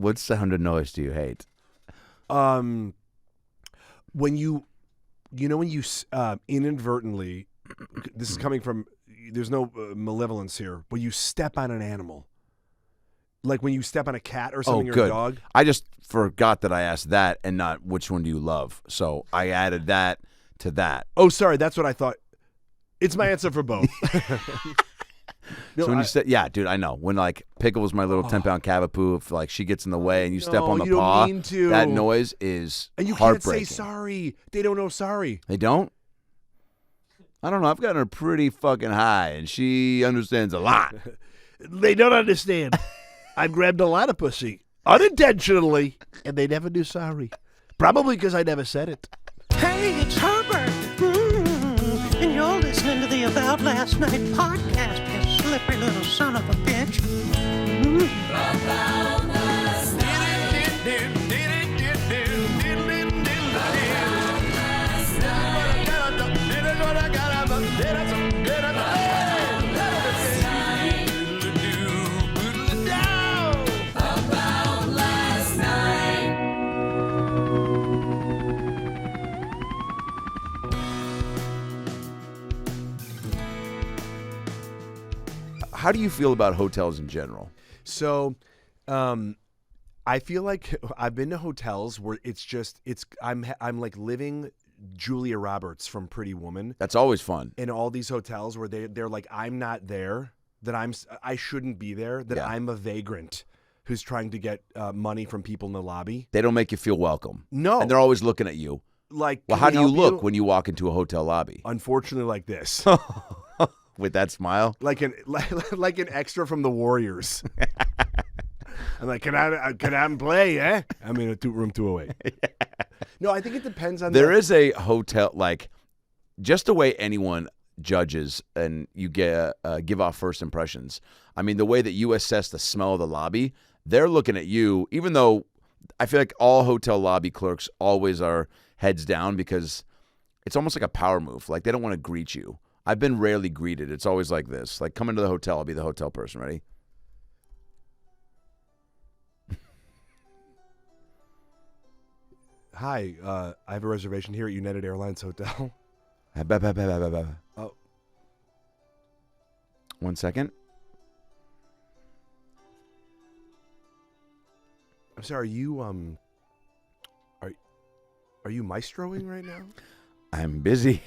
What sound of noise do you hate? When you inadvertently, this is coming from, there's no malevolence here, but you step on an animal. Like when you step on a cat or something, or a dog. I just forgot that I asked that and not which one do you love. So I added that to that. Oh, sorry. That's what I thought. It's my answer for both. So when you said, yeah, dude, I know. When like Pickle's my little 10-pound cavapoo, if like she gets in the way and you step on the paw, that noise is and you heartbreaking. Can't say sorry. They don't know sorry. They don't? I don't know. I've gotten her pretty fucking high, and she understands a lot. They don't understand. I've grabbed a lot of pussy unintentionally, and they never knew sorry. Probably because I never said it. Hey, it's Herbert. And you're listening to the About Last Night podcast, you slippery little son of a bitch. About last night. How do you feel about hotels in general? So, I feel like I've been to hotels where I'm like living Julia Roberts from Pretty Woman. That's always fun. In all these hotels where they're like, I'm not there, that I shouldn't be there, that I'm a vagrant who's trying to get money from people in the lobby. They don't make you feel welcome. No. And they're always looking at you. Like, well, how do you look when you walk into a hotel lobby? Unfortunately, like this. With that smile? Like an extra from the Warriors. I'm like, can I play, eh? I'm in a room 208. Yeah. No, I think it depends on There is a hotel, like, just the way anyone judges and you give off first impressions. I mean, the way that you assess the smell of the lobby, they're looking at you, even though I feel like all hotel lobby clerks always are heads down because it's almost like a power move. Like, they don't want to greet you. I've been rarely greeted. It's always like this. Like, come into the hotel. I'll be the hotel person. Ready? Hi, I have a reservation here at United Airlines Hotel. Oh. 1 second. I'm sorry, are you maestroing right now? I'm busy.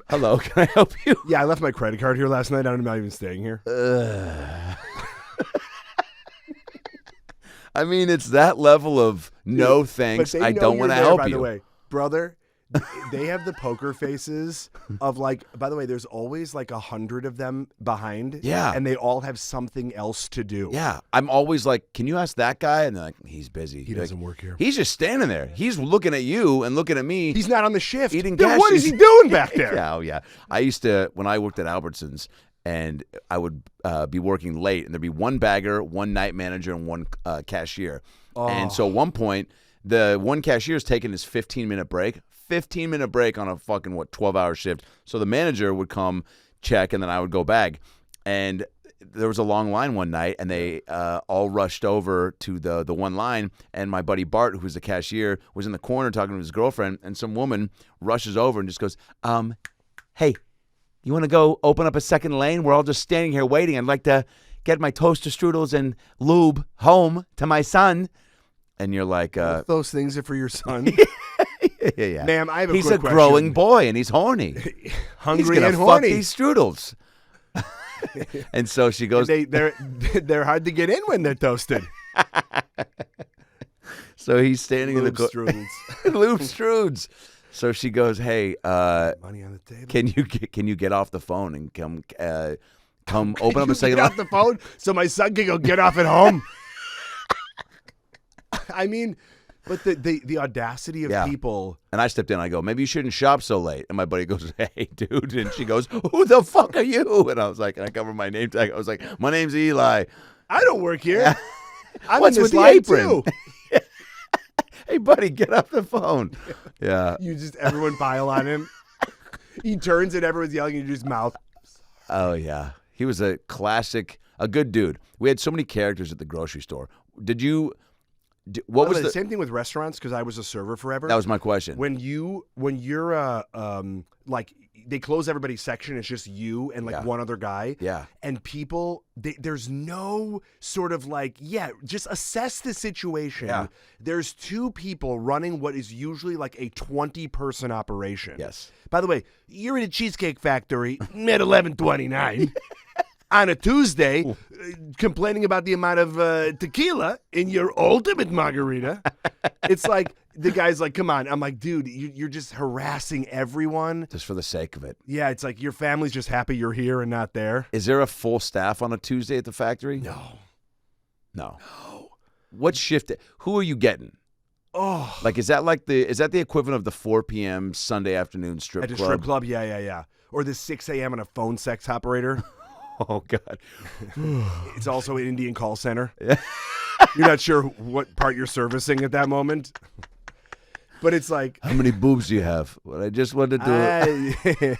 Hello, can I help you? Yeah, I left my credit card here last night. I'm not even staying here. I mean, it's that level of no thanks. I don't want to help you. By the way, brother, they have the poker faces of like, by the way, there's always like 100 of them behind. Yeah. And they all have something else to do. Yeah. I'm always like, can you ask that guy? And they're like, he's busy. He doesn't work here. He's just standing there. He's looking at you and looking at me. He's not on the shift. Eating then cash. what is he doing back there? Yeah, oh yeah. I used to, when I worked at Albertsons, and I would be working late, and there'd be one bagger, one night manager, and one cashier. Oh. And so at one point, the one cashier's taking his 15-minute break. 15-minute break on a fucking, 12-hour shift. So the manager would come check, and then I would go bag. And there was a long line one night, and they all rushed over to the one line, and my buddy Bart, who's the cashier, was in the corner talking to his girlfriend, and some woman rushes over and just goes, hey, you want to go open up a second lane? We're all just standing here waiting. I'd like to get my toaster strudels and lube home to my son. And you're like... those things are for your son? yeah. Ma'am, I have a He's quick a question. growing boy, and he's horny. Hungry and horny. He's gonna fuck these strudels. And so she goes... They're hard to get in when they're toasted. So he's standing Lube in the... strudels. Lube strudes. So she goes, hey, money on the table. Can you get off the phone and come open up a second get off the phone so my son can go get off at home? I mean, but the audacity of people. And I stepped in. I go, maybe you shouldn't shop so late. And my buddy goes, hey, dude. And she goes, who the fuck are you? And I was like, and I covered my name tag. I was like, my name's Eli. I don't work here. I'm What's in with this the line apron? Too. Hey, buddy, get off the phone. Yeah. Everyone pile on him. He turns and everyone's yelling into his mouth. Oh yeah, he was a classic, a good dude. We had so many characters at the grocery store. Did you? What was the same thing with restaurants? Because I was a server forever. That was my question. When you're like they close everybody's section, it's just you and like one other guy. Yeah. And people, there's no sort of like, just assess the situation. Yeah. There's two people running what is usually like a 20-person operation. Yes. By the way, you're in a Cheesecake Factory at 11:29 on a Tuesday, complaining about the amount of tequila in your ultimate margarita. It's like, the guy's like, come on. I'm like, dude, you're just harassing everyone. Just for the sake of it. Yeah, it's like your family's just happy you're here and not there. Is there a full staff on a Tuesday at the factory? No. What shift? Who are you getting? Oh. Like, is that the equivalent of the 4 p.m. Sunday afternoon strip At a club? strip club? Yeah. Or the 6 a.m. on a phone sex operator. Oh, God. It's also an Indian call center. You're not sure what part you're servicing at that moment. But it's like, how many boobs do you have? Well, I just wanted to.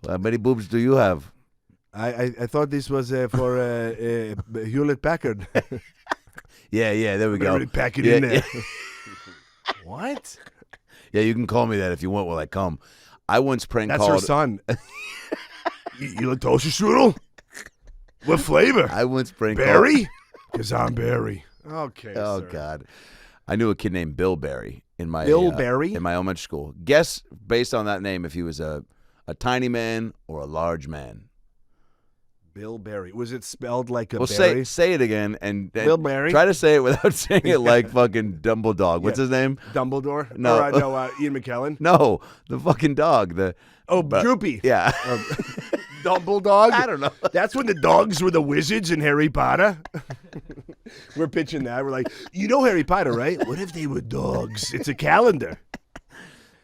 How many boobs do you have? I thought this was for Hewlett Packard. Yeah, there we go. Really pack it in there. Yeah. What? Yeah, you can call me that if you want while I come. I once prank That's called. her son. You like toaster strudel? What flavor? I once prank Barry? Because I'm Barry. Okay. Oh, sir. God. I knew a kid named Bill Barry in my Bill Barry? in my elementary school. Guess, based on that name, if he was a tiny man or a large man. Bill Barry. Was it spelled like a Well, berry? say it again and Bill Barry? Try to say it without saying it like fucking Dumbledore. What's his name? Dumbledore? No. Or, Ian McKellen? No, the fucking dog. Droopy. Yeah. Dumbledore? I don't know. That's when the dogs were the wizards in Harry Potter. We're pitching that. We're like, you know Harry Potter, right? What if they were dogs? It's a calendar.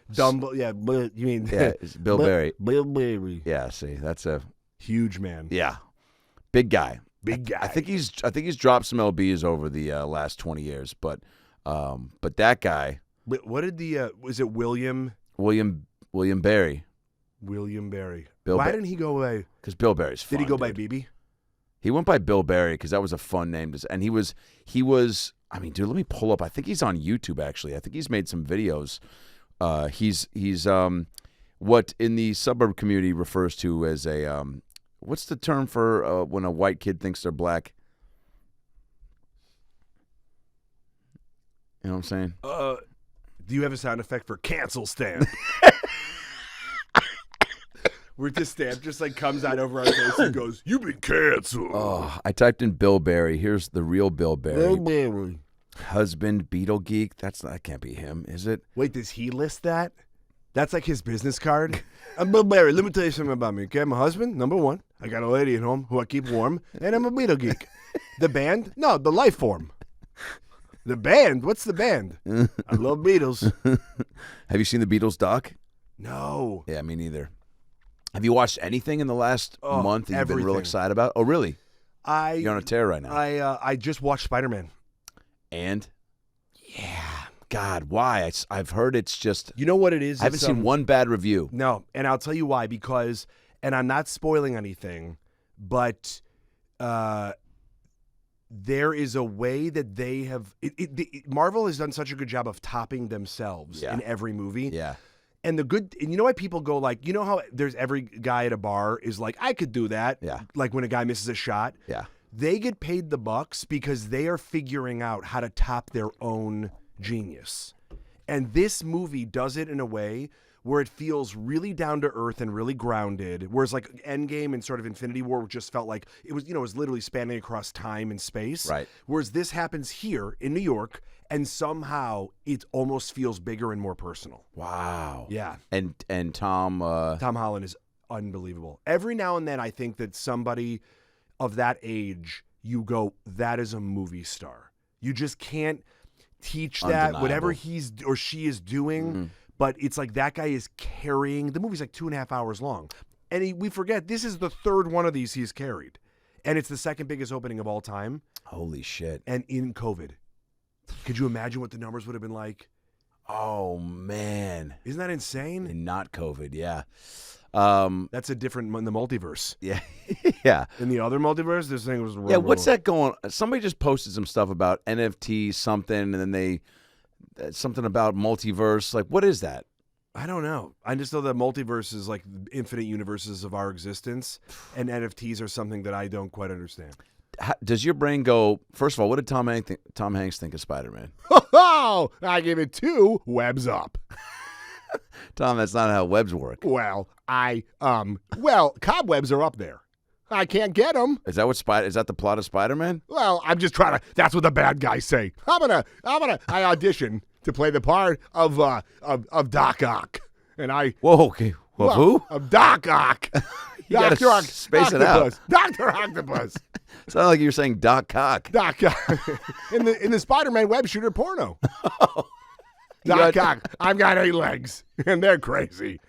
But you mean It's Bill Barry. Bill Barry. Yeah, see, that's a Huge man. yeah, big guy. Big guy. I think he's dropped some lbs over the last 20 years, but that guy, What did was it William Barry, William Barry? Bill Why Ba- didn't he go by? because Bill Barry's fun. Did he go by dude. BB? He went by Bill Barry because that was a fun name and he was. I mean, dude, let me pull up. I think he's on YouTube actually. I think he's made some videos. He's what in the suburb community refers to as a what's the term for when a white kid thinks they're black? You know what I'm saying? Do you have a sound effect for cancel stamp? Where the stamp just like comes out over our face and goes, "You've been canceled." Oh, I typed in Bill Barry. Here's the real Bill Barry. Barry. Husband, Beetle Geek. That can't be him, is it? Wait, does he list that? That's like his business card. I'm Bill Barry. Let me tell you something about me. Okay, I'm a husband, number one. I got a lady at home who I keep warm, and I'm a Beetle Geek. The band? No, the life form. The band? What's the band? I love Beatles. Have you seen the Beatles doc? No. Yeah, me neither. Have you watched anything in the last month that you've been real everything. excited about? Oh, really? I You're on a tear right now. I just watched Spider-Man. And? Yeah. God, why? I've heard it's just... You know what it is? I haven't seen one bad review. No, and I'll tell you why. Because, and I'm not spoiling anything, but there is a way that they have... Marvel has done such a good job of topping themselves in every movie. Yeah. And you know why people go like, you know how there's every guy at a bar is like, I could do that. Yeah. Like when a guy misses a shot. Yeah. They get paid the bucks because they are figuring out how to top their own genius. And this movie does it in a way where it feels really down to earth and really grounded. Whereas like Endgame and sort of Infinity War just felt like it was, it was literally spanning across time and space. Right. Whereas this happens here in New York and somehow it almost feels bigger and more personal. Wow. Yeah. And Tom... Tom Holland is unbelievable. Every now and then I think that somebody of that age, you go, that is a movie star. You just can't teach that, Undeniable. whatever he's or she is doing, but it's like that guy is carrying, the movie's like 2.5 hours long. And we forget, this is the third one of these he's carried. And it's the second biggest opening of all time. Holy shit. And in COVID. Could you imagine what the numbers would have been like? Oh, man. Isn't that insane? And not COVID, yeah. That's a different in the multiverse. Yeah. Yeah. In the other multiverse, this thing was... Yeah, what's that going... Somebody just posted some stuff about NFT something, and then something about multiverse. Like, what is that? I don't know. I just know that multiverse is like infinite universes of our existence, and NFTs are something that I don't quite understand. Does your brain go, first of all, what did Tom Hanks think of Spider-Man? Oh, I give it 2 webs up. Tom, that's not how webs work. Well, cobwebs are up there. I can't get them. Is that is that the plot of Spider-Man? Well, I'm just trying to. That's what the bad guys say. I audition to play the part of Doc Ock, and I. Whoa, okay. Well, who? Of Doc Ock. You gotta Dr. space it out. Dr. Octopus. Sounded like you were saying Doc Cock. Doc Ock. in the Spider-Man web shooter porno. Doc Ock. I've got 8 legs, and they're crazy.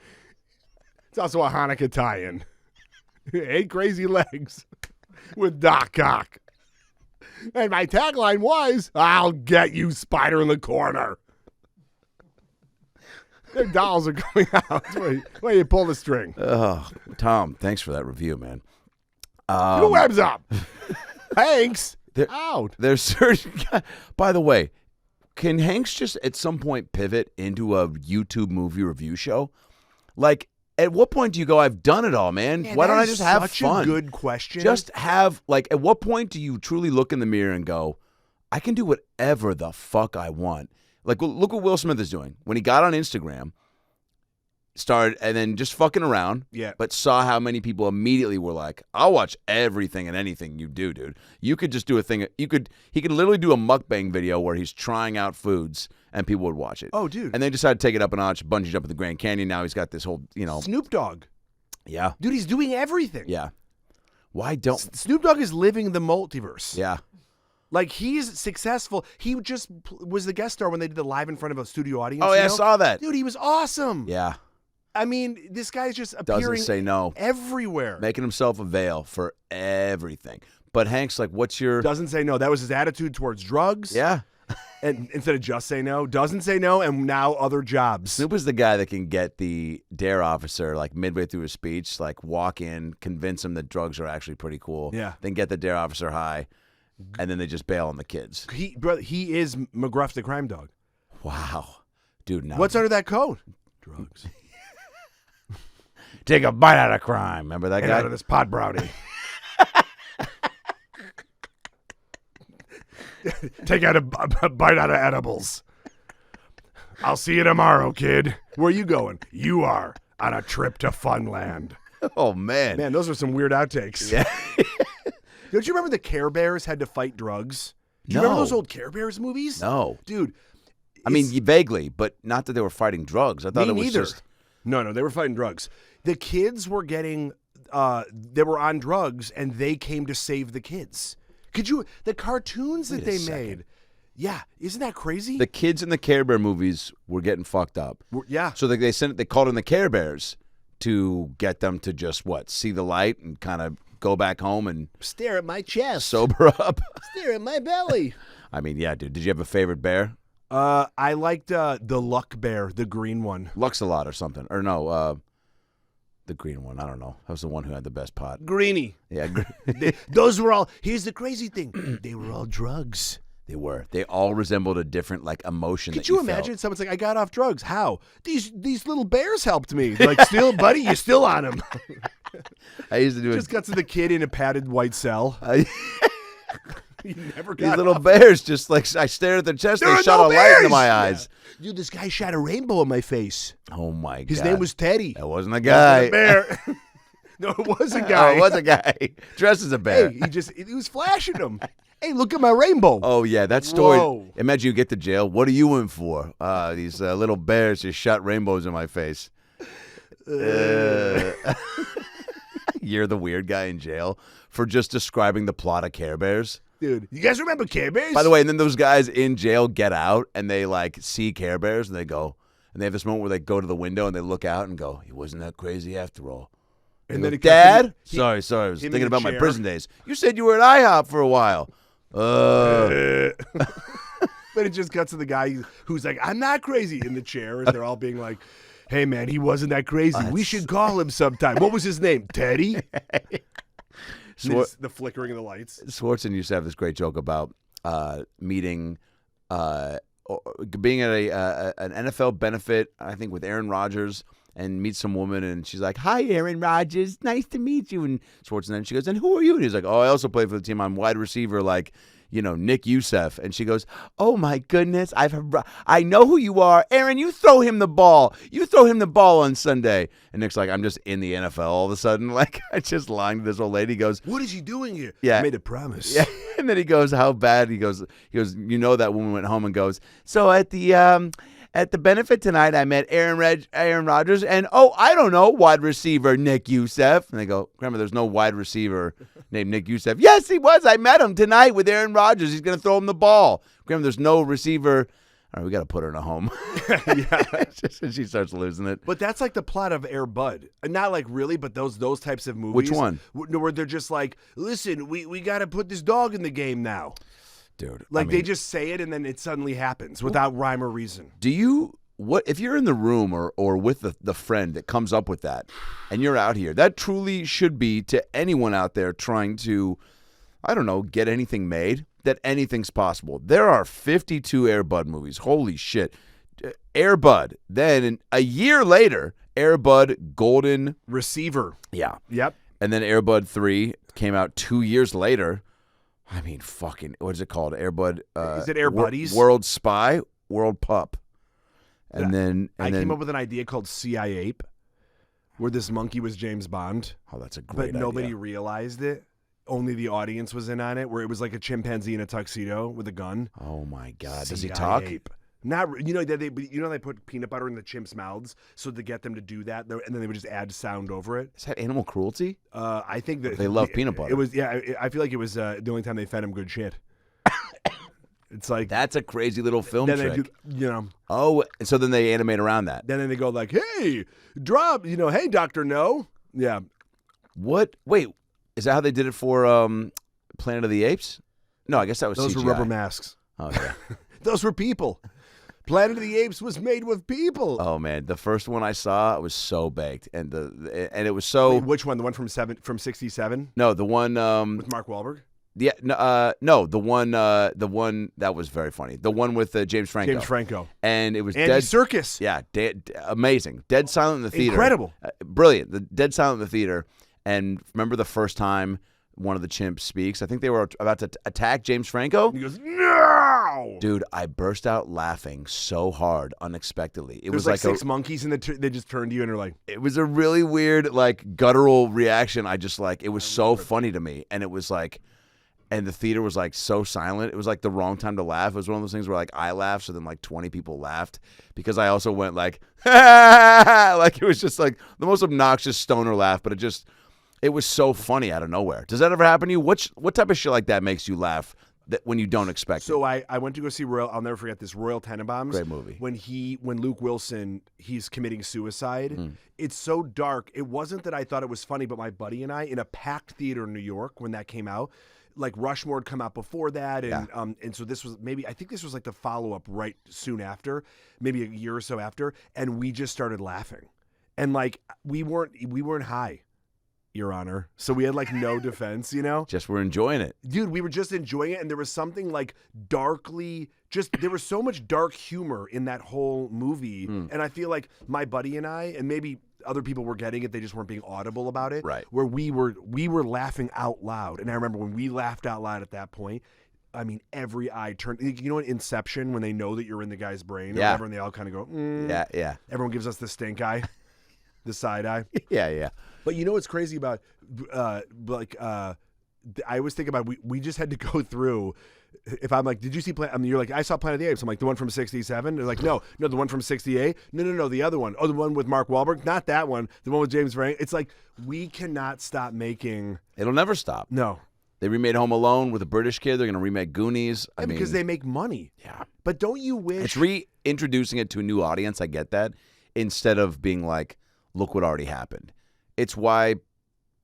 It's also a Hanukkah tie-in. 8 crazy legs with Doc Ock. And my tagline was, I'll get you, spider in the corner. Their dolls are coming out. Where you pull the string. Oh, Tom, thanks for that review, man. Two webs up. Hanks, out. There's certain by the way, can Hanks just at some point pivot into a YouTube movie review show? Like, at what point do you go, I've done it all, man? Why don't I just have fun? Such a good question. Just have, like, at what point do you truly look in the mirror and go, I can do whatever the fuck I want? Like, look what Will Smith is doing. When he got on Instagram, started, and then just fucking around, but saw how many people immediately were like, I'll watch everything and anything you do, dude. You could just do a thing. He could literally do a mukbang video where he's trying out foods and people would watch it. Oh, dude. And they decided to take it up a notch, bungee jump at the Grand Canyon. Now he's got this whole, Snoop Dogg. Yeah. Dude, he's doing everything. Yeah. Why don't... Snoop Dogg is living the multiverse. Yeah. Like, he's successful. He just was the guest star when they did the live in front of a studio audience. Oh, yeah, I saw that. Dude, he was awesome. Yeah. I mean, this guy's just appearing Doesn't say no. everywhere. Making himself avail for everything. But Hank's like, what's your... Doesn't say no. That was his attitude towards drugs. Yeah. And instead of just say no, doesn't say no, and now other jobs. Snoop is the guy that can get the DARE officer, like, midway through his speech, like, walk in, convince him that drugs are actually pretty cool. Yeah. Then get the DARE officer high, and then they just bail on the kids. He is McGruff the crime dog. Wow. Dude, now... What's under that coat? Drugs. Take a bite out of crime. Remember that Get guy? out of this pot brownie. Take out a bite out of edibles. I'll see you tomorrow, kid. Where are you going? You are on a trip to Funland. Oh, man. Man, those are some weird outtakes. Yeah. Don't you remember the Care Bears had to fight drugs? Do you No. remember those old Care Bears movies? No. Dude. I mean, vaguely, but not that they were fighting drugs. I thought it was just... No, they were fighting drugs. The kids were getting, they were on drugs, and they came to save the kids. The cartoons that they made. Yeah, isn't that crazy? The kids in the Care Bear movies were getting fucked up. Yeah. So they called in the Care Bears to get them to just, see the light and kind of go back home and... Stare at my chest. Sober up. Stare at my belly. I mean, yeah, dude. Did you have a favorite bear? I liked the Luck Bear, the green one. Lux-a-lot or something. Or no, the green one. I don't know. That was the one who had the best pot. Greenie. Yeah. Those were all, here's the crazy thing, they were all drugs. They were. They all resembled a different, emotion. Could you imagine someone's like, I got off drugs. How? These little bears helped me. Like, still, buddy, you're still on them. I used to do Just got to the kid in a padded white cell. You never got These little off. bears just I stared at their chest. There They are shot no a light into bears! my eyes. Dude, this guy shot a rainbow in my face. Oh, my God. His name was Teddy. That wasn't a guy. Wasn't a bear. No, it was a Oh, guy. it was a guy. Dressed as a bear. Hey, he was flashing them. Hey, look at my rainbow. Oh, yeah, that story. Whoa. Imagine you get to jail. What are you in for? These little bears just shot rainbows in my face. You're the weird guy in jail for just describing the plot of Care Bears. Dude, you guys remember Care Bears? By the way, and then those guys in jail get out and they see Care Bears and they go, and they have this moment where they go to the window and they look out and go, he wasn't that crazy after all. And Go, then Dad? Sorry, I was him in thinking the about my chair. prison days. You said you were at IHOP for a while. But it just cuts to the guy who's like, I'm not crazy in the chair. And they're all being like, hey, man, he wasn't that crazy. We should call him sometime. What was his name? Teddy? The flickering of the lights. Swartzen used to have this great joke about meeting, being at an NFL benefit, I think, with Aaron Rodgers, and meet some woman, and she's like, hi, Aaron Rodgers, nice to meet you. And Schwarzenegger, she goes, and who are you? And he's like, oh, I also play for the team. I'm wide receiver, like, Nick Youssef. And she goes, oh, my goodness, I know who you are. Aaron, you throw him the ball. You throw him the ball on Sunday. And Nick's like, I'm just in the NFL all of a sudden. Like, I just lying to this old lady. He goes, what is he doing here? Yeah. I made a promise. Yeah. And then he goes, how bad? He goes, that woman went home and goes, so at the benefit tonight, I met Aaron Rodgers and, I don't know, wide receiver Nick Youssef. And they go, Grandma, there's no wide receiver named Nick Youssef. Yes, he was. I met him tonight with Aaron Rodgers. He's going to throw him the ball. Grandma, there's no receiver. All right, we got to put her in a home. And she starts losing it. But that's like the plot of Air Bud. Not like really, but those types of movies. Which one? Where they're just like, listen, we got to put this dog in the game now. Dude, like they just say it and then it suddenly happens without rhyme or reason. If you're in the room or with the friend that comes up with that and you're out here, that truly should be to anyone out there trying to, I don't know, get anything made, that anything's possible. There are 52 Air Bud movies. Holy shit. Air Bud. Then a year later, Air Bud Golden Receiver. Yeah. Yep. And then Air Bud 3 came out 2 years later. I mean, fucking, what is it called? Air Bud. Is it Air Buddies? World Spy, World Pup. And then I came up with an idea called CI Ape, where this monkey was James Bond. Oh, that's a great idea. But nobody realized it. Only the audience was in on it, where it was like a chimpanzee in a tuxedo with a gun. Oh my God! Does he CI talk? Ape. Not they put peanut butter in the chimps' mouths so to get them to do that, and then they would just add sound over it. Is that animal cruelty? I think that They love peanut butter. It was I feel like it was the only time they fed him good shit. It's like that's a crazy little film trick. Oh, so then they animate around that. Then they go like, "Hey, drop, hey, Dr. No." Yeah. What? Wait, is that how they did it for Planet of the Apes? No, I guess that was those CGI. were rubber masks. Oh yeah. Those were people. Planet of the Apes was made with people. Oh man, the first one I saw was so baked, and it was so. Wait, which one? The one from 67? No, the one with Mark Wahlberg. Yeah, no, the one that was very funny. The one with James Franco. James Franco. And it was Andy dead Serkis. Yeah, amazing. Dead silent in the theater. Incredible. Brilliant. The dead silent in the theater. And remember the first time one of the chimps speaks? I think they were about to attack James Franco. He goes, "No!" Dude, I burst out laughing so hard unexpectedly. It was like six monkeys, and they just turned to you and are like, it was a really weird, like, guttural reaction. I just it was so funny to me, and it was like. And the theater was like so silent. It was like the wrong time to laugh. It was one of those things where like I laughed, so then like 20 people laughed because I also went like, like it was just like the most obnoxious stoner laugh. But it was so funny out of nowhere. Does that ever happen to you? What type of shit like that makes you laugh when you don't expect it? So I went to go see Royal. I'll never forget this Royal Tenenbaums. Great movie. When Luke Wilson he's committing suicide. It's so dark. It wasn't that I thought it was funny, but my buddy and I in a packed theater in New York when that came out. Like Rushmore had come out before that, and so this was I think this was like the follow-up right soon after, maybe a year or so after, and we just started laughing, and like we weren't high, Your Honor, so we had like no defense, Just we're enjoying it, dude. We were just enjoying it, and there was something like there was so much dark humor in that whole movie, and I feel like my buddy and I, and maybe other people were getting it, they just weren't being audible about it. Right. Where we were laughing out loud. And I remember when we laughed out loud at that point, I mean, every eye turned. You know in Inception, when they know that you're in the guy's brain or whatever, and they all kind of go, Yeah. Everyone gives us the stink eye, the side eye. Yeah. But you know what's crazy about, I always think about, we just had to go through. If I'm like, did you see you're like, I saw Planet of the Apes. I'm like, the one from 67? They're like, no, the one from 68? No, the other one. Oh, the one with Mark Wahlberg? Not that one. The one with James Franco. It's like, we cannot stop making. It'll never stop. No. They remade Home Alone with a British kid. They're going to remake Goonies. I mean, because they make money. Yeah. But don't you wish. It's reintroducing it to a new audience. I get that. Instead of being like, look what already happened. It's why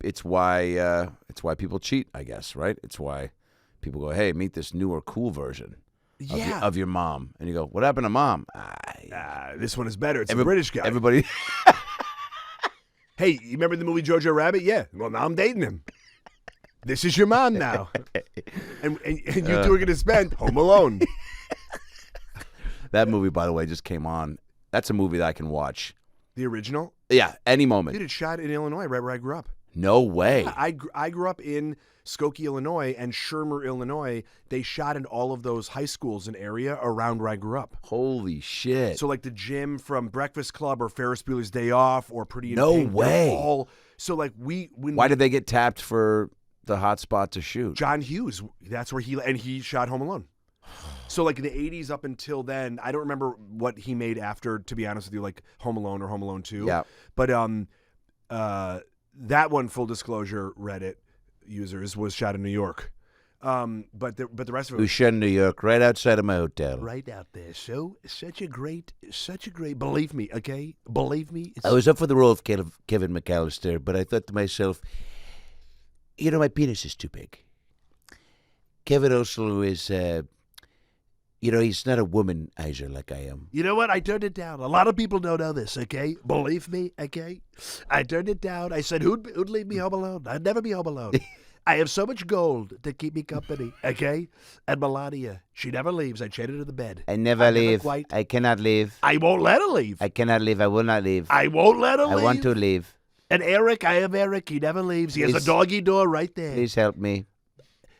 people cheat, I guess, right? It's why people go, hey, meet this newer, cool version. of your mom. And you go, what happened to mom? This one is better. It's a British guy. Everybody. Hey, you remember the movie Jojo Rabbit? Yeah. Well, now I'm dating him. This is your mom now. and you two are going to spend Home Alone. That movie, by the way, just came on. That's a movie that I can watch. The original? Yeah, any moment. Dude, it's shot in Illinois, right where I grew up. No way. Yeah, I grew up in Skokie, Illinois, and Shermer, Illinois. They shot in all of those high schools and area around where I grew up. Holy shit. So like the gym from Breakfast Club or Ferris Bueller's Day Off or Pretty in No Pink, way. So like Why did they get tapped for the hot spot to shoot? John Hughes, that's where he shot Home Alone. So like in the 80s up until then, I don't remember what he made after, to be honest with you, like Home Alone or Home Alone 2. Yeah. But that one, full disclosure, Reddit users, was shot in New York. But the rest of it was shot in New York, right outside of my hotel. Right out there. So such a great, believe me, okay? Believe me. I was up for the role of Kevin McAllister, but I thought to myself, my penis is too big. Kevin also is, he's not a womanizer like I am. You know what? I turned it down. A lot of people don't know this, okay? Believe me, okay? I turned it down. I said, who'd leave me home alone? I'd never be home alone. I have so much gold to keep me company, okay? And Melania, she never leaves. I chain her to the bed. I never leave. I cannot leave. I won't let her leave. I cannot leave. I will not leave. I won't let her leave. I want to leave. And Eric, I have Eric. He never leaves. He has a doggy door right there. Please help me.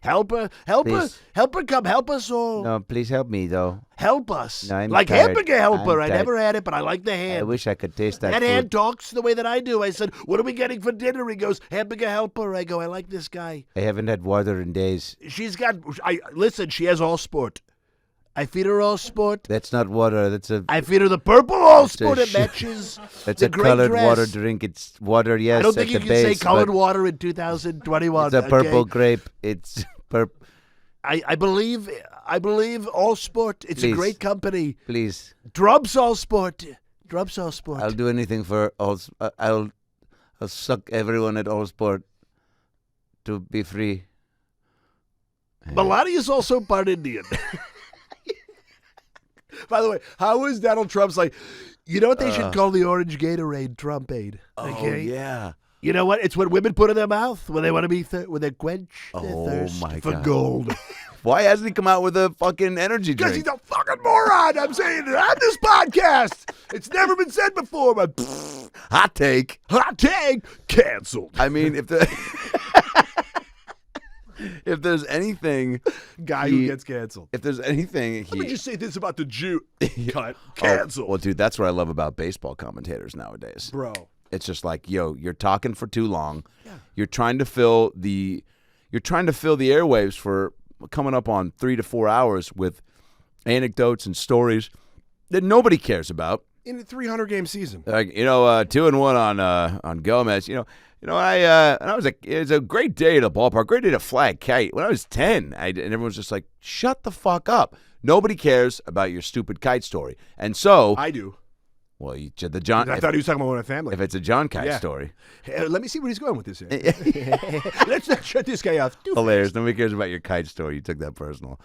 Help her, come help us all. No, please help me, though. Help us. No, I'm like tired. hamburger helper. I tired. never had it, but I like the hand. I wish I could taste that That food. hand talks the way that I do. I said, what are we getting for dinner? He goes, hamburger helper. I go, I like this guy. I haven't had water in days. She's got, listen, she has all sport. I feed her all sport. That's not water. I feed her the purple all sport. It matches. That's a colored water drink. It's water, yes. I don't think you at can the base, say colored water in 2021. It's a purple grape. It's purple. I believe all sport. It's a great company. Please. Drums all sport. Drums all sport. I'll do anything for all. I'll suck everyone at all sport to be free. Melania is also part Indian. By the way, how is Donald Trump's like, you know what they should call the orange Gatorade? Trump-aid. Okay? Oh, yeah. You know what? It's what women put in their mouth when they want to be, when they quench their thirst for gold. Why hasn't he come out with a fucking energy drink? Because he's a fucking moron. I'm saying it on this podcast. It's never been said before, but hot take. Hot take. Canceled. I mean, if there's anything, who gets canceled. If there's anything, let me just say this about the Jew. Cut. Canceled. Well, dude, that's what I love about baseball commentators nowadays, bro. It's just like, you're talking for too long. Yeah. You're trying to fill the airwaves for coming up on 3 to 4 hours with anecdotes and stories that nobody cares about in a 300-game season. Like 2-1 on Gomez. It's a great day at a ballpark, great day to fly a kite. When I was 10, and everyone's just like, shut the fuck up. Nobody cares about your stupid kite story, and so I do. Well, the John. I thought he was talking about my family. If it's a Jon Kite story, let me see where he's going with this. Let's not shut this guy off. Hilarious. Nobody cares about your kite story. You took that personal.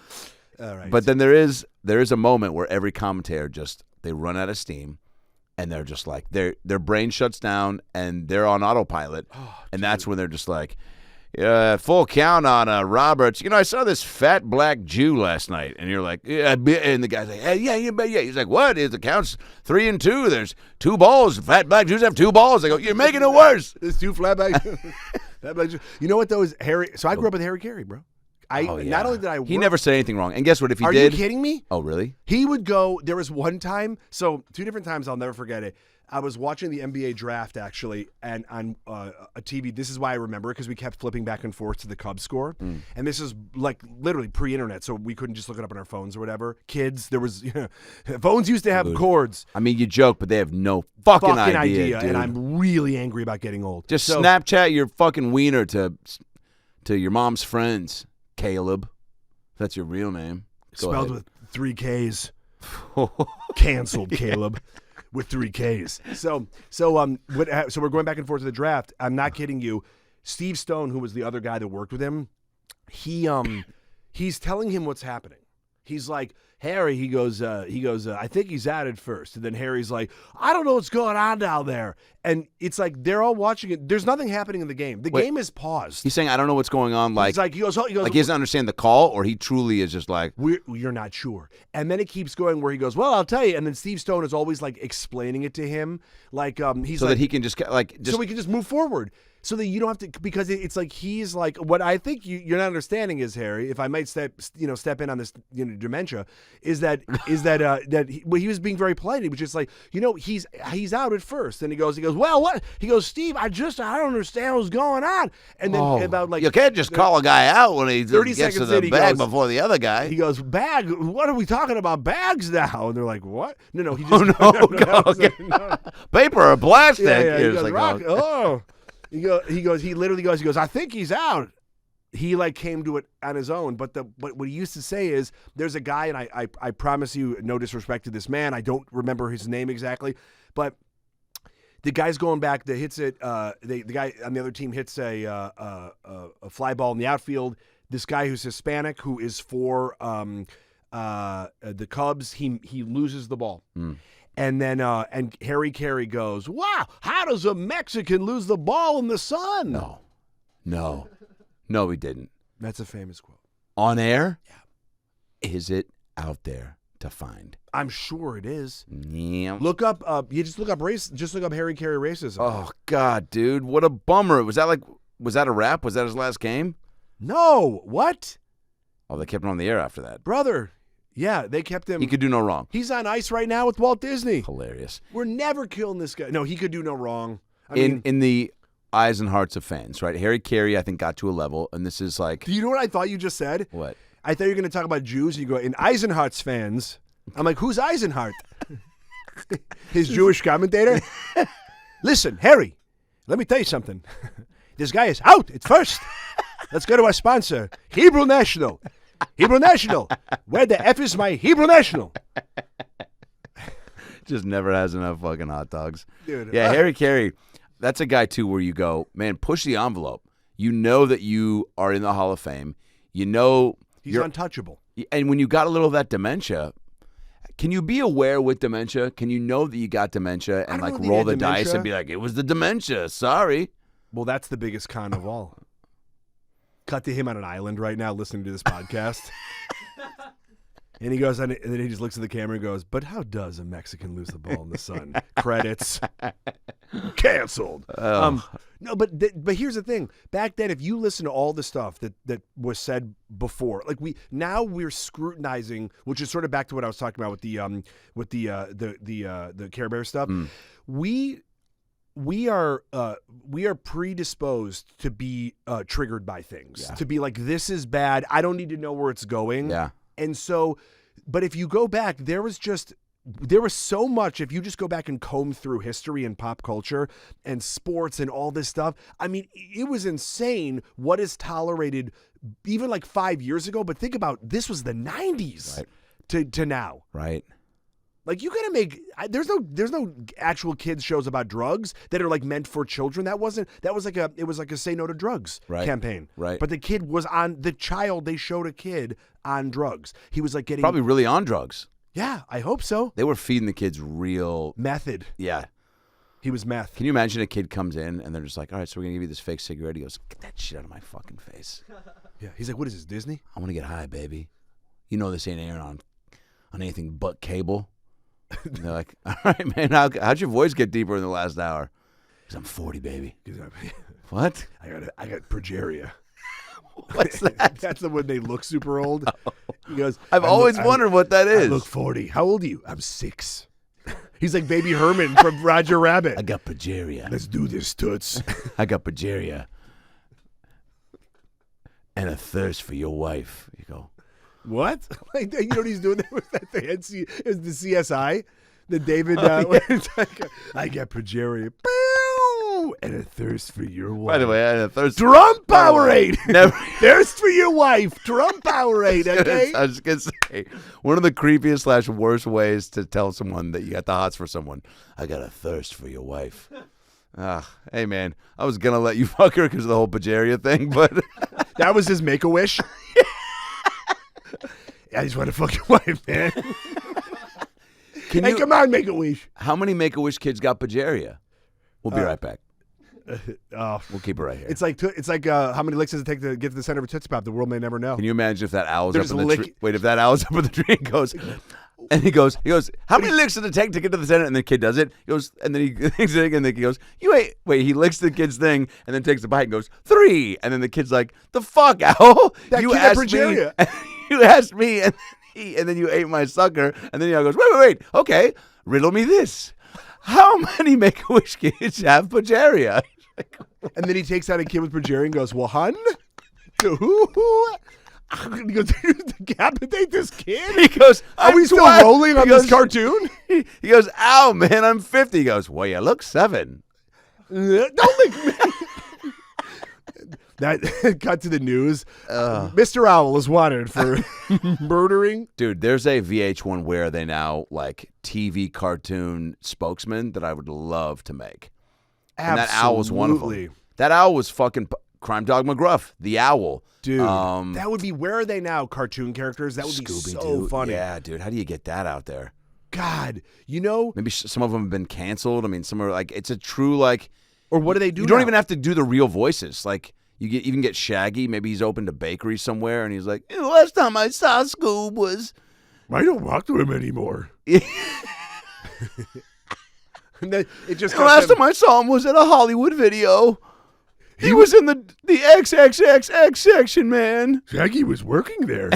All right. But then there is a moment where every commentator they run out of steam, and they're just like their brain shuts down and they're on autopilot, and that's when they're just like, full count on Roberts. I saw this fat black Jew last night, and you're like, yeah, and the guy's like, hey, yeah. He's like, what? The count's 3-2. There's 2 balls. Fat black Jews have 2 balls. I go, you're making it worse. There's 2 flat black. You know what though is Harry? So I grew up with Harry Carey, bro. Not only did I work, he never said anything wrong. And guess what? If he did, are you kidding me? Oh, really? He would go. There was one time. So 2 different times. I'll never forget it. I was watching the NBA draft actually, and on a TV. This is why I remember it, because we kept flipping back and forth to the Cubs score. And this is like literally pre-internet, so we couldn't just look it up on our phones or whatever. Kids, there was phones used to have cords. I mean, you joke, but they have no fucking idea, dude. And I'm really angry about getting old. Just Snapchat your fucking wiener to your mom's friends, Caleb. That's your real name. Spelled with 3 Ks. Canceled, Caleb. With 3 Ks. So we're going back and forth to the draft. I'm not kidding you. Steve Stone, who was the other guy that worked with him, he's telling him what's happening. He's like, Harry, he goes, I think he's out at first. And then Harry's like, I don't know what's going on down there. And it's like they're all watching it. There's nothing happening in the game. The game is paused. He's saying, I don't know what's going on. Like, he goes, like he doesn't understand the call, or he truly is just like, you're not sure. And then it keeps going where he goes, well, I'll tell you. And then Steve Stone is always like explaining it to him. Like, he's so like, that he can just so we can just move forward. So that you don't have to, because it's like he's like, what I think you're not understanding is, Harry, if I might step in on this dementia, is that he was being very polite. He was just like, he's out at first, and he goes, well, what? He goes, Steve, I don't understand what's going on. And then about like, you can't just call a guy out when he 30 gets to seconds the in, bag before the other guy. He goes, bag? What are we talking about, bags now? And they're like, what? No, he just paper or plastic. Yeah, he goes, like, rock. He literally goes, I think he's out. He like came to it on his own. But what he used to say is, there's a guy, and I promise you, no disrespect to this man, I don't remember his name exactly, but the guy's going back that hits it. The guy on the other team hits a fly ball in the outfield. This guy who's Hispanic, who is for the Cubs, he loses the ball. And then and Harry Carey goes, wow, how does a Mexican lose the ball in the sun? No, he didn't. That's a famous quote. On air? Yeah. Is it out there to find? I'm sure it is. Yeah. Look up race. Just look up Harry Carey racism. Oh God, dude, what a bummer. Was that a wrap? Was that his last game? No. What? Oh, they kept him on the air after that. Brother. Yeah, they kept him. He could do no wrong. He's on ice right now with Walt Disney. Hilarious. We're never killing this guy. No, he could do no wrong. I mean, in the eyes and hearts of fans, right? Harry Carey, I think, got to a level, and this is like... Do you know what I thought you just said? What? I thought you were going to talk about Jews. You go, in Eisenhardt's fans. I'm like, who's Eisenhardt? His Jewish commentator? Listen, Harry, let me tell you something. This guy is out at first. Let's go to our sponsor, Hebrew National. Hebrew National. Where the F is my Hebrew National? Just never has enough fucking hot dogs. Dude, yeah, Harry Carey, that's a guy, too, where you go, man, push the envelope. You know that you are in the Hall of Fame. You know he's untouchable. And when you got a little of that dementia, can you be aware with dementia? Can you know that you got dementia and like roll the dice and be like, it was the dementia, sorry? Well, that's the biggest con of all. Cut to him on an island right now listening to this podcast. And he goes, and then he just looks at the camera and goes, but how does a Mexican lose the ball in the sun? Credits. Canceled. No, but here's the thing. Back then, if you listen to all the stuff that was said before, like we're scrutinizing, which is sort of back to what I was talking about with the Care Bear stuff. We are predisposed to be triggered by things, to be like, this is bad. I don't need to know where it's going. Yeah. And so, but if you go back, there was so much. If you just go back and comb through history and pop culture and sports and all this stuff, I mean, it was insane what is tolerated even like 5 years ago. But think about, this was the 90s to now. Right. Like, you gotta make, there's no actual kids shows about drugs that are like meant for children. It was like a say no to drugs campaign. Right. But the kid was they showed a kid on drugs. He was like getting. Probably really on drugs. Yeah, I hope so. They were feeding the kids real. Method. Yeah. He was meth. Can you imagine a kid comes in and they're just like, all right, so we're going to give you this fake cigarette. He goes, get that shit out of my fucking face. Yeah. He's like, what is this, Disney? I want to get high, baby. You know this ain't airing on anything but cable. And they're like, all right, man, how'd your voice get deeper in the last hour? Because I'm 40, baby. What? I got progeria. What's that? That's the one they look super old. Oh. He goes, I've always wondered what that is. I look 40. How old are you? I'm 6. He's like Baby Herman from Roger Rabbit. I got progeria. Let's do this, Toots. I got progeria. And a thirst for your wife. You go, what? Like, you know what he's doing there with that thing? Is the CSI? The David, I get progeria. And a thirst for your wife. By the way, I had a thirst. Drum Powerade. Never. Thirst for your wife. Drum Powerade, okay? I was just going to say, one of the creepiest / worst ways to tell someone that you got the hots for someone, I got a thirst for your wife. Hey, man, I was going to let you fuck her because of the whole progeria thing, but. That was his Make-A-Wish? I just want to fuck your wife, man. Hey, come on, Make-A-Wish. How many Make-A-Wish kids got Pageria? We'll be right back. Oh, We'll keep it right here. it's like how many licks does it take to get to the center of a Tootsie Pop? The world may never know. Can you imagine if that owl's There's up in the tree? Wait, if that owl's up in the tree and goes, he goes, how many licks does it take to get to the center? And the kid does it. He goes, and then he thinks it, and then he goes, he licks the kid's thing and then takes a bite and goes, 3. And then the kid's like, the fuck, owl? You asked me. You asked me, and then you ate my sucker. And then he goes, wait. Okay, riddle me this. How many Make-A-Wish kids have Pageria? And then he takes out a kid with progeria and goes, well, hun? Who? He goes, decapitate this kid? He goes, Are we still rolling on this cartoon? He goes, ow, man, I'm 50. He goes, well, you look 7. Don't make me. That cut to the news. Mr. Owl is wanted for murdering. Dude, there's a VH1 Where Are They Now, like, TV cartoon spokesman that I would love to make. And that owl was one of them. That owl was fucking Crime Dog McGruff, the owl. Dude, that would be Where Are They Now cartoon characters. That would be so funny. Yeah, dude, how do you get that out there? God, you know. Maybe some of them have been canceled. I mean, some are like, it's a true, like. Or what do they do You don't now? even have to do the real voices. Like, you even get Shaggy. Maybe he's opened a bakery somewhere, and he's like, the last time I saw Scoob was. I don't talk to him anymore. And then it just the last time I saw him was at a Hollywood video. He was in the XXXX section, man. Shaggy was working there.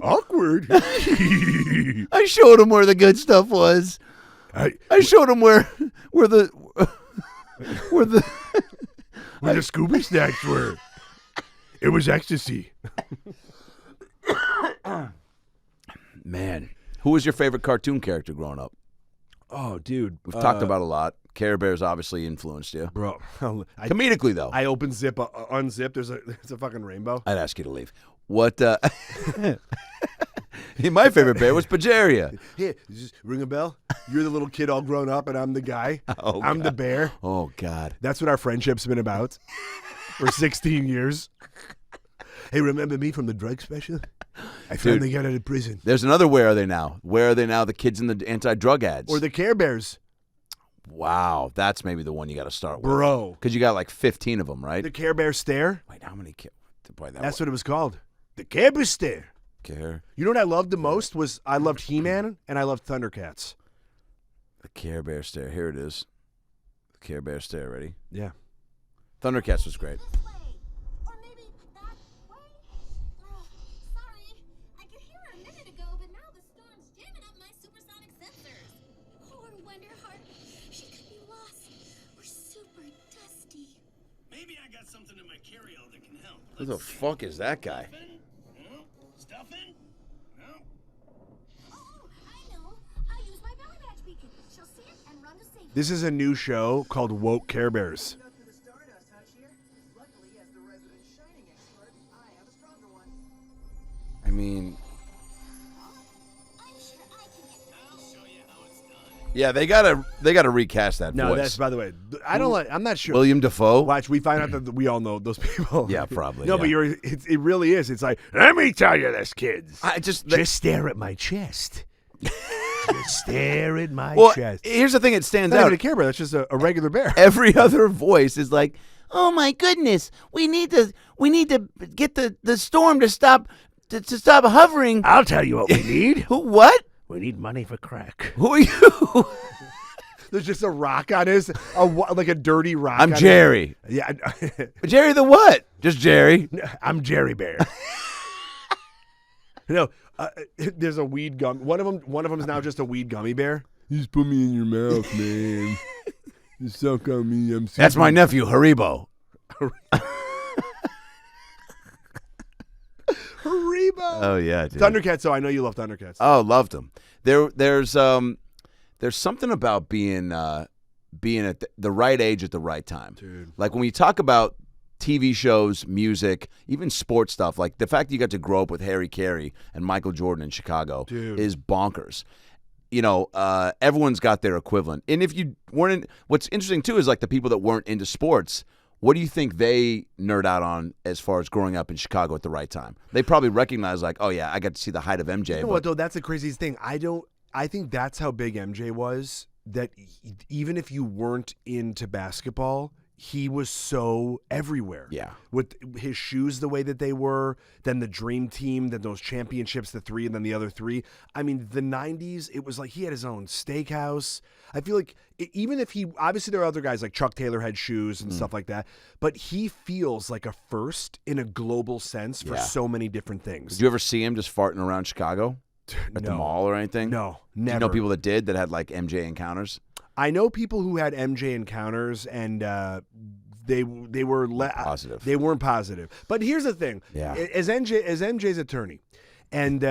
Awkward. I showed him where the good stuff was. I showed him where the Scooby snacks were. It was ecstasy. Man, who was your favorite cartoon character growing up? Oh, dude. We've talked about a lot. Care Bears obviously influenced you. Bro. Comedically, though. I open zip, unzip. There's a fucking rainbow. I'd ask you to leave. What? My favorite bear was Pageria. Here, just ring a bell. You're the little kid all grown up, and I'm the guy. Oh, I'm God. the bear. Oh, God. That's what our friendship's been about for 16 years. Hey, remember me from the drug special? I finally got out of prison. There's another Where Are They Now? Where Are They Now? The kids in the anti-drug ads. Or the Care Bears. Wow, that's maybe the one you got to start with. Bro. Because you got like 15 of them, right? The Care Bear Stare. Wait, how many? That's what it was called. The Care Bear Stare. Care. You know what I loved the most was I loved He-Man and I loved Thundercats. The Care Bear Stare. Here it is. The Care Bear Stare. Ready? Yeah. Thundercats was great. Or maybe that way? Oh, sorry. I could hear her a minute ago, but now the storm's jamming up my supersonic sensors. Poor Wonderheart. She could be lost. We're super dusty. Maybe I got something in my carry-all that can help. Who the fuck is that guy? No? Stuffing? No? Oh, I know. I'll use my belly badge beacon. She'll see it and run to safety. This is a new show called Woke Care Bears. I mean, I'm sure I can get I'll show you how it's done. yeah, they gotta recast that No, voice. that's, by the way, I don't like, I'm not sure. William Dafoe. Watch, we find out that we all know those people. Yeah, probably, No, but yeah. it really is. It's like, let me tell you this, kids. I just stare at my chest. Just stare at my well, chest. here's the thing. It stands It's not out. even a Care Bear. That's just a regular bear. Every other voice is like, "Oh my goodness, we need to get the storm to stop stop hovering." I'll tell you what we need. Who? What? We need money for crack. Who are you? There's just a rock on his, like a dirty rock. I'm on Jerry. His, yeah, Jerry the what? Just Jerry. I'm Jerry Bear. No, there's a weed gum. One of them is now just a weed gummy bear. You just put me in your mouth, man. You suck on me. I'm. That's my nephew, Haribo. Haribo. Oh yeah, dude. Thundercats. So I know you love Thundercats. Oh, loved them. There's something about being at the right age at the right time. Dude. Like when we talk about TV shows, music, even sports stuff, like the fact that you got to grow up with Harry Carey and Michael Jordan in Chicago is bonkers. You know, everyone's got their equivalent. And if you weren't what's interesting too is like the people that weren't into sports What do you think they nerd out on as far as growing up in Chicago at the right time? They probably recognize like, oh yeah, I got to see the height of MJ. You know what though? That's the craziest thing. I think that's how big MJ was. That even if you weren't into basketball, he was so everywhere. Yeah. With his shoes the way that they were, then the dream team, then those championships, the 3 and then the other 3. I mean, the 90s, it was like he had his own steakhouse. I feel like even if he, obviously there are other guys like Chuck Taylor had shoes and stuff like that, but he feels like a first in a global sense for so many different things. Did you ever see him just farting around Chicago? At the mall or anything? No, never. never. Do you know people that did that had like MJ encounters? I know people who had MJ encounters, and they were positive. They weren't positive. But here's the thing: as MJ's attorney, and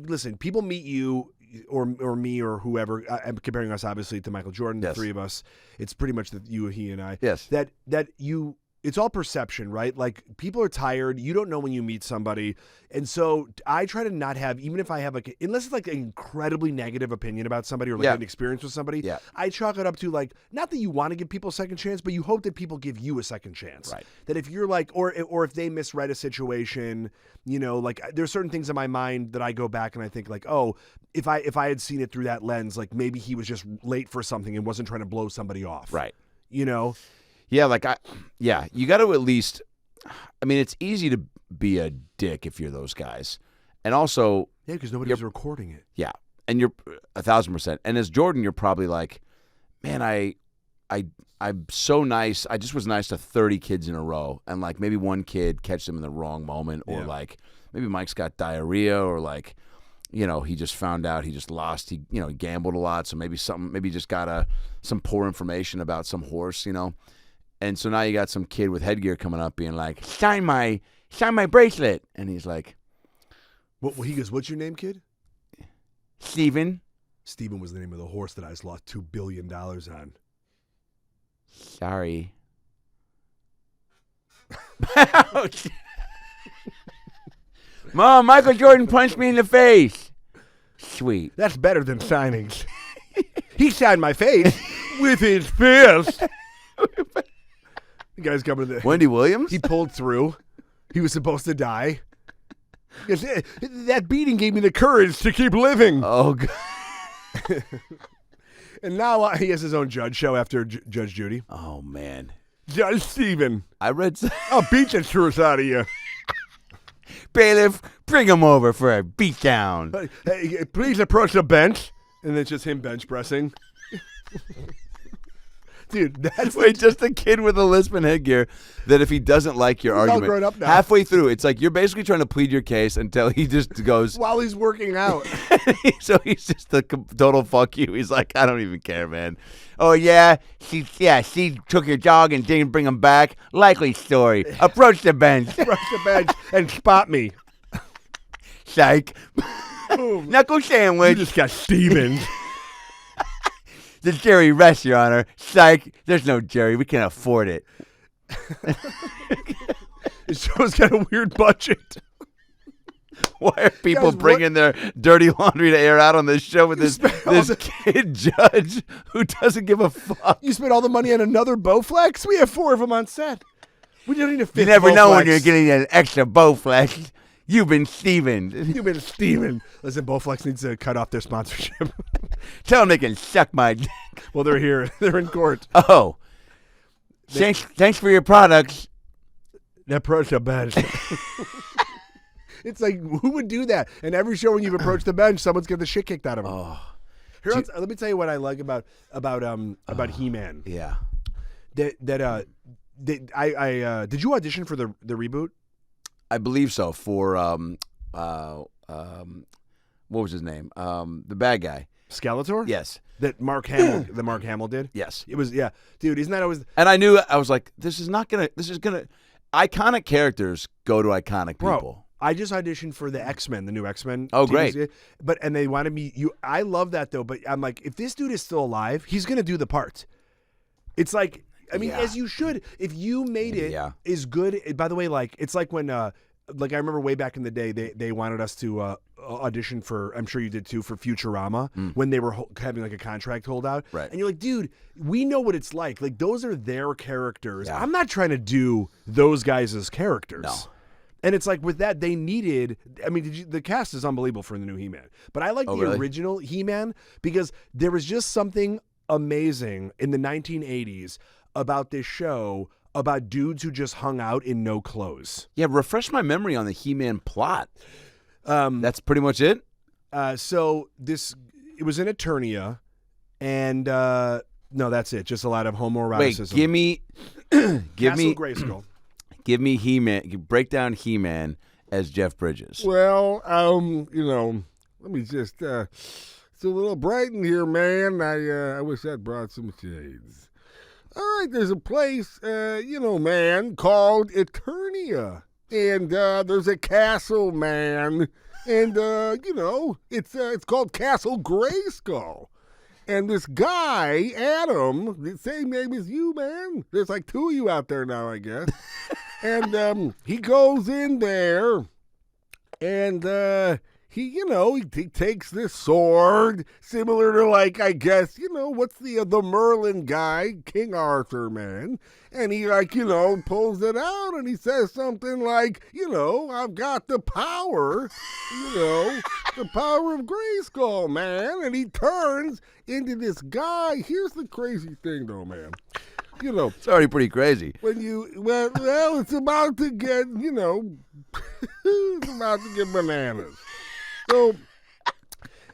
listen, people meet you or me or whoever. I'm comparing us obviously to Michael Jordan, the three of us. It's pretty much you, he, and I. Yes. That you. It's all perception, right? Like people are tired. You don't know when you meet somebody. And so I try to not have, even if I have like, unless it's like an incredibly negative opinion about somebody or like an experience with somebody, I chalk it up to like, not that you want to give people a second chance, but you hope that people give you a second chance. Right. That if you're like, or if they misread a situation, you know, like there's certain things in my mind that I go back and I think like, oh, if I had seen it through that lens, like maybe he was just late for something and wasn't trying to blow somebody off. Right. You know? Yeah, you got to at least, I mean, it's easy to be a dick if you're those guys. And also. Yeah, because nobody's recording it. Yeah. And you're 1,000%. And as Jordan, you're probably like, man, I'm so nice. I just was nice to 30 kids in a row. And like maybe one kid catch them in the wrong moment. Or like maybe Mike's got diarrhea or like, you know, he just found out he just lost. He gambled a lot. So maybe he just got some poor information about some horse, you know. And so now you got some kid with headgear coming up being like, sign my bracelet. And he's like, he goes, what's your name, kid? Steven. Steven was the name of the horse that I just lost $2 billion on. Sorry. Mom, Michael Jordan punched me in the face. Sweet. That's better than signings. He signed my face with his fist. The guy's coming to the... Wendy Williams? He pulled through. He was supposed to die. That beating gave me the courage to keep living. Oh, God. And now he has his own judge show after Judge Judy. Oh, man. Judge Steven. I read... I'll beat the truth out of you. Bailiff, bring him over for a beatdown. Hey, please approach the bench. And then it's just him bench pressing. Dude, that's just a kid with a lisp and headgear that if he doesn't like your argument, all grown up now. halfway through, it's like you're basically trying to plead your case until he just goes. While he's working out. So he's just the total fuck you. He's like, I don't even care, man. Oh, yeah, she took your dog and didn't bring him back. Likely story. Approach the bench. Approach the bench and spot me. Psych. Knuckle sandwich. You just got Stevens. The Jerry rest, Your Honor. Psych. There's no Jerry. We can't afford it. This show's got a weird budget. Why are people bringing their dirty laundry to air out on this show with this kid judge who doesn't give a fuck? You spent all the money on another Bowflex? We have 4 of them on set. We don't need a 5th. You never know when Bowflex. you're getting an extra Bowflex. You've been Steven. You've been Steven. Listen, Bowflex needs to cut off their sponsorship. Tell them they can suck my dick. Well, they're here. They're in court. Oh. Thanks for your products. Approach the bench. It's like, who would do that? And every show when you've approached the bench, someone's getting the shit kicked out of them. Oh. Let me tell you what I like about He-Man. Yeah. Did you audition for the reboot? I believe so. For what was his name? The bad guy. Skeletor? Yes. That Mark Hamill did? Yes. It was, yeah. Dude, isn't that always... And I was like, this is gonna iconic characters go to iconic people. Bro, I just auditioned for the X-Men, the new X-Men. Oh, great. And they wanted me, I love that though, but I'm like, if this dude is still alive, he's gonna do the part. It's like, I mean, as you should. If you made it is good. By the way, like it's like when, like I remember way back in the day, they wanted us to auditioned for, I'm sure you did too, for Futurama when they were having like a contract holdout. Right. And you're like, dude, we know what it's like. Like, those are their characters. I'm not trying to do those guys as characters. No. And it's like with that, they needed, I mean, the cast is unbelievable for the new He-Man. But I like the original He-Man because there was just something amazing in the 1980s about this show about dudes who just hung out in no clothes. Yeah, refresh my memory on the He-Man plot. That's pretty much it? So it was in Eternia, and no, that's it. Just a lot of homoeroticism. Wait, give me Grayskull. Give me He-Man. Break down He-Man as Jeff Bridges. Well, let me just. It's a little bright in here, man. I wish I'd brought some shades. All right, there's a place, man, called Eternia, and there's a castle, man, and it's called Castle Grayskull. And this guy, Adam, the same name as you, man. There's like two of you out there now, I guess. And he goes in there, and he takes this sword, similar to like, I guess, what's the Merlin guy, King Arthur, man. And he pulls it out, and he says something like, I've got the power, the power of Grayskull, man. And he turns into this guy. Here's the crazy thing, though, man. It's already pretty crazy. When it's about to get, it's about to get bananas. So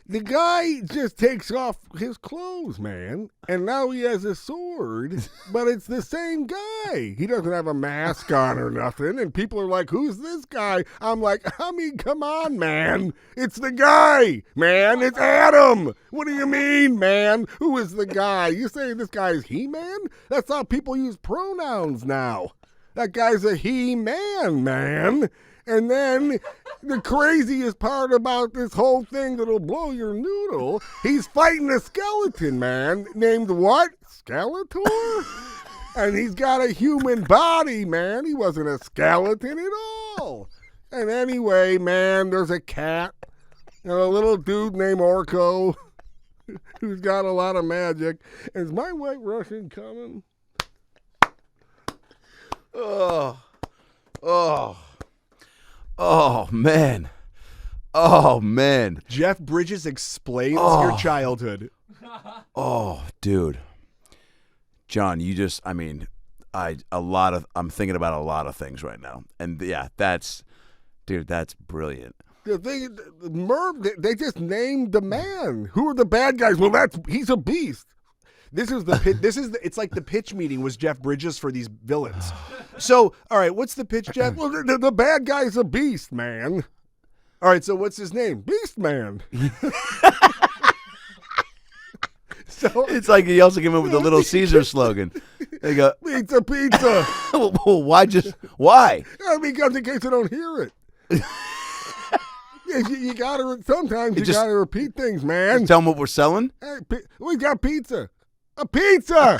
the guy just takes off his clothes, man, and now he has a sword, but it's the same guy. He doesn't have a mask on or nothing, and people are like, who's this guy? I'm like, come on, man. It's the guy, man. It's Adam. What do you mean, man? Who is the guy? You say this guy's He-Man? That's how people use pronouns now. That guy's a He-Man, man. And then the craziest part about this whole thing that'll blow your noodle, he's fighting a skeleton, man, named what? Skeletor? And he's got a human body, man. He wasn't a skeleton at all. And anyway, man, there's a cat and a little dude named Orko who's got a lot of magic. Is my White Russian coming? Oh, man. Oh, man. Jeff Bridges explains your childhood. Oh, dude. John, I'm thinking about a lot of things right now. And yeah, that's brilliant. The thing, Merv, they just named the man. Who are the bad guys? Well, he's a beast. It's like the pitch meeting was Jeff Bridges for these villains. So, all right, what's the pitch, Jeff? Well, the bad guy's a beast, man. All right, so what's his name? Beast Man. So it's like he also came up with the Little Caesar slogan. They go, pizza. Well, why? Because in case you don't hear it. You gotta. Sometimes you gotta repeat things, man. Tell them what we're selling. Hey, we got pizza. A pizza.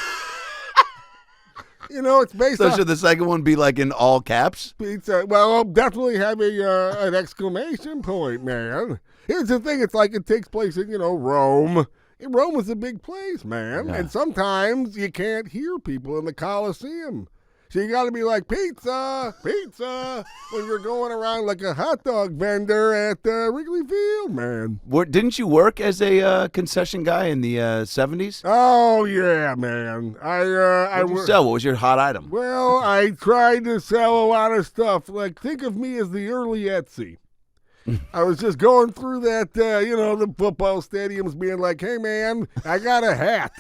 It's based on. So should the second one be like in all caps? Pizza. Well, I'll definitely have an exclamation point, man. Here's the thing. It's like it takes place in Rome. And Rome was a big place, man. Yeah. And sometimes you can't hear people in the Colosseum. So you got to be like, pizza, pizza, when you're going around like a hot dog vendor at Wrigley Field, man. Didn't you work as a concession guy in the 70s? Oh, yeah, man. What did you sell? What was your hot item? Well, I tried to sell a lot of stuff. Like, think of me as the early Etsy. I was just going through that, the football stadiums being like, hey, man, I got a hat.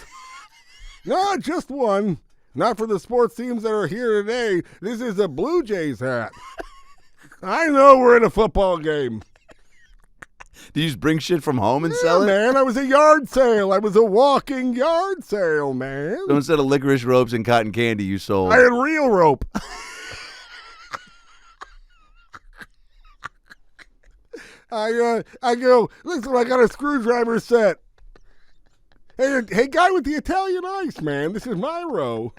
No, just one. Not for the sports teams that are here today. This is a Blue Jays hat. I know we're in a football game. Do you just bring shit from home and sell it? Man, I was a yard sale. I was a walking yard sale, man. So instead of licorice ropes and cotton candy, you sold... I had real rope. I go, listen, I got a screwdriver set. Hey, guy with the Italian ice, man. This is my row.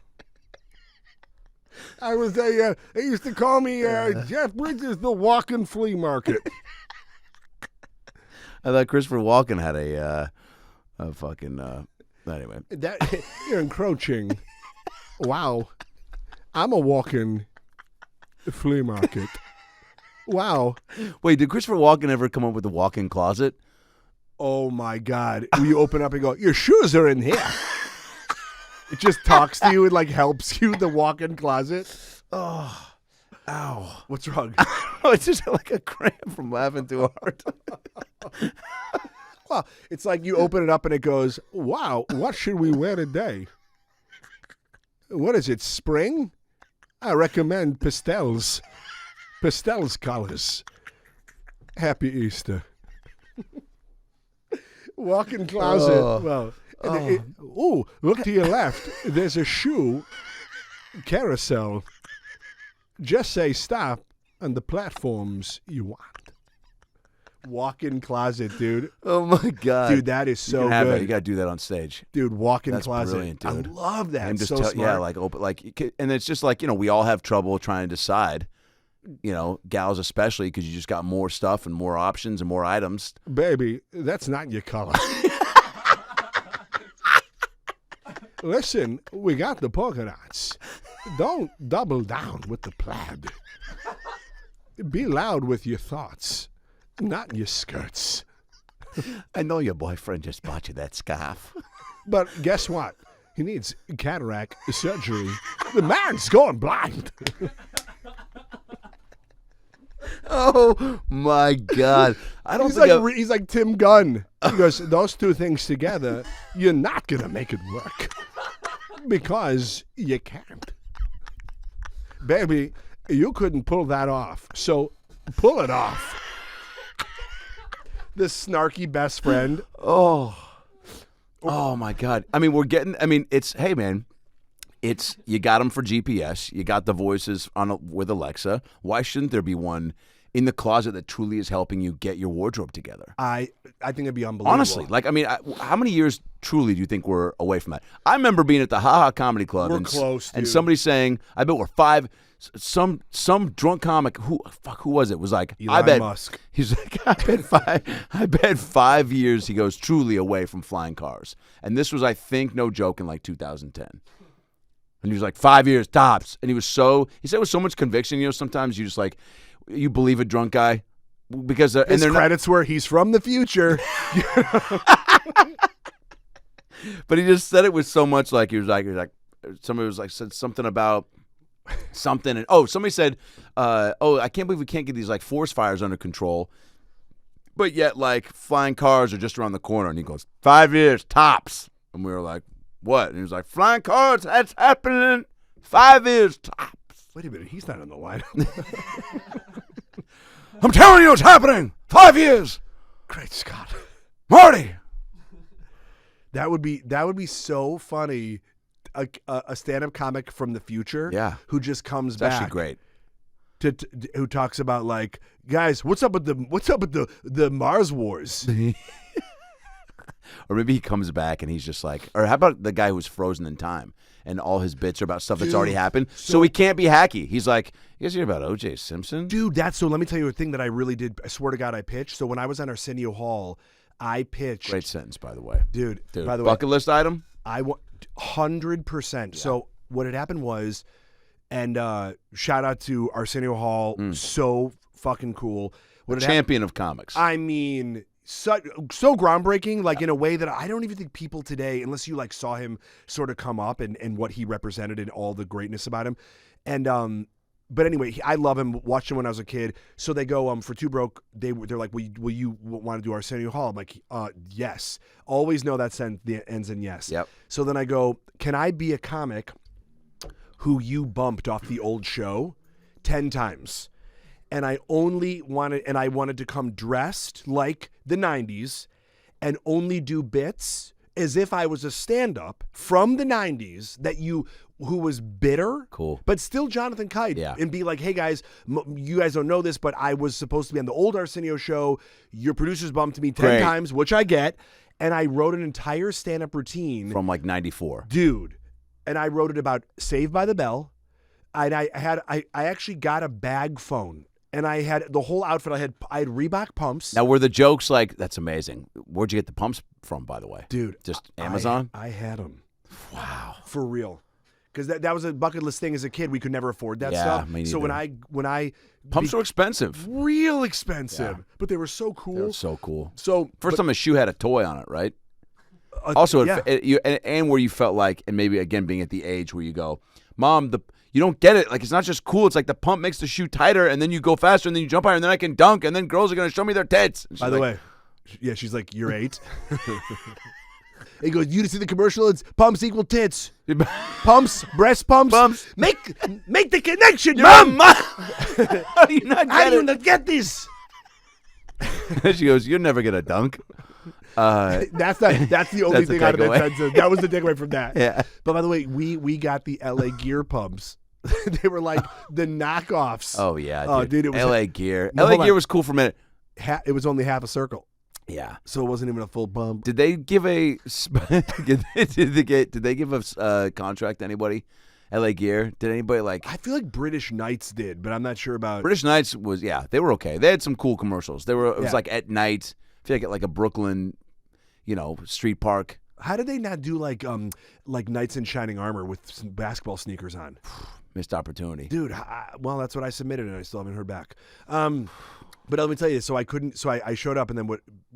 They used to call me Jeff Bridges, the walking flea market. I thought Christopher Walken had a fucking. Anyway, That you're encroaching. Wow, I'm a walking flea market. Wow. wait, did Christopher Walken ever come up with a walk-in closet? Oh my God! You open up and go, your shoes are in here. It just talks to you and like helps you. The walk-in closet. Oh, ow! What's wrong? It's just like a cramp from laughing too hard. Well, it's like you open it up and it goes, wow, what should we wear today? What is it, spring? I recommend pastels. Pastels colors. Happy Easter. Walk-in closet. Well, look to your left. There's a shoe carousel. Just say stop on the platforms you want. Walk-in closet, dude. Oh my God, Dude, that is so you can have good. That. You got to do that on stage. Dude, walk-in That's closet. brilliant, dude. I love that. And just so smart. yeah, like open, like, and it's just like we all have trouble trying to decide. Gals especially because you just got more stuff and more options and more items. Baby, that's not your color. Listen, we got the polka dots. Don't double down with the plaid. Be loud with your thoughts, not your skirts. I know your boyfriend just bought you that scarf. But guess what? He needs cataract surgery. The man's going blind. Oh my God! I don't He's think like he's like Tim Gunn. He goes, those two things together, you're not gonna make it work because you can't. Baby, you couldn't pull that off, so pull it off. This snarky best friend. Oh my God! I mean, it's hey man, you got them for GPS. You got the voices with Alexa. Why shouldn't there be one in the closet that truly is helping you get your wardrobe together? I think it'd be unbelievable. Honestly, like, I mean, how many years truly do you think we're away from that? I remember being at the Ha Ha Comedy Club. We're and, close, and dude. somebody saying, I bet we're 5, some drunk comic, who was it, was like, I Elon bet, Musk. He's like, I bet 5 years, he goes, truly away from flying cars. And this was, I think, no joke, in like 2010. And he was like, 5 years, tops. And he said it with so much conviction, sometimes you just like, you believe a drunk guy because His credits were he's from the future. But he just said it with so much like he was like somebody was like said something about something and somebody said I can't believe we can't get these like forest fires under control, but yet like flying cars are just around the corner. And he goes, 5 years tops. And we were like, what? And he was like, flying cars, that's happening 5 years tops. Wait a minute, he's not on the line. I'm telling you, it's happening. 5 years. Great Scott. Morty. That would be so funny. A stand-up comic from the future, Yeah. who just comes It's back, actually great. who talks about like, guys, what's up with the Mars wars? Or maybe he comes back and he's just like, or how about the guy who's frozen in time and all his bits are about stuff that's already happened, so he can't be hacky. He's like, you guys hear about O.J. Simpson? Dude, so let me tell you a thing that I really did. I swear to God, I pitched. So when I was on Arsenio Hall, I pitched. Great sentence, by the way. Dude, by the bucket list item? I want 100%. So what had happened was, and shout out to Arsenio Hall, so fucking cool. What had Champion of comics. I mean, so groundbreaking, like in a way that I don't even think people today, unless you like saw him sort of come up and what he represented and all the greatness about him. And but anyway, I love him. Watched him when I was a kid. So they go for Two Broke. They're like, will you want to do Arsenio Hall? I'm like, yes. Always know that ends in yes. Yep. So then I go, can I be a comic who you bumped off the old show 10 times? And I wanted to come dressed like the 90s and only do bits as if I was a stand-up from the 90s who was bitter, Cool. but still Jonathan Kite, Yeah. and be like, hey guys, you guys don't know this, but I was supposed to be on the old Arsenio show. Your producers bumped me 10 Great. times, which I get, and I wrote an entire stand-up routine. From like 94. Dude, and I wrote it about Saved by the Bell, and I actually got a bag phone and I had the whole outfit. I had Reebok pumps. Now, were the jokes like, that's amazing? Where'd you get the pumps from, by the way? Dude, just Amazon? I had them. Wow. For real. Because that was a bucket list thing as a kid. We could never afford that Yeah, stuff. me So neither. when I Pumps were expensive. real expensive, Yeah. but they were so cool. They were so cool. So First time a shoe had a toy on it, right? Also, yeah. and where you felt like, and maybe again being at the age where you go, Mom, you don't get it. Like, it's not just cool. It's like the pump makes the shoe tighter, and then you go faster, and then you jump higher, and then I can dunk, and then girls are going to show me their tits. By the way, yeah, she's like, you're 8. He goes, you see the commercial? It's pumps equal tits. Pumps, breast pumps. Make the connection, Mom. How do you not How get do you it? not get this? She goes, you'll never get a dunk. That's the only That's the thing out of that takeaway. sentence. That was the takeaway from that. Yeah. But by the way, we got the LA Gear pumps. They were like the knockoffs. Oh, yeah. Oh, dude, it was LA Gear. No, LA hold on. Gear was cool for a minute. It was only half a circle, Yeah. so it wasn't even a full bump. Did they give a did they give a contract to anybody? LA Gear? Did anybody like I feel like British Knights did, but I'm not sure about. British Knights was they were okay. They had some cool commercials. It was Yeah. like at night. I feel like at like a Brooklyn, street park. How did they not do like Knights in Shining Armor with some basketball sneakers on? Missed opportunity. Dude, well, that's what I submitted, and I still haven't heard back. But let me tell you, so I couldn't. So I showed up, and then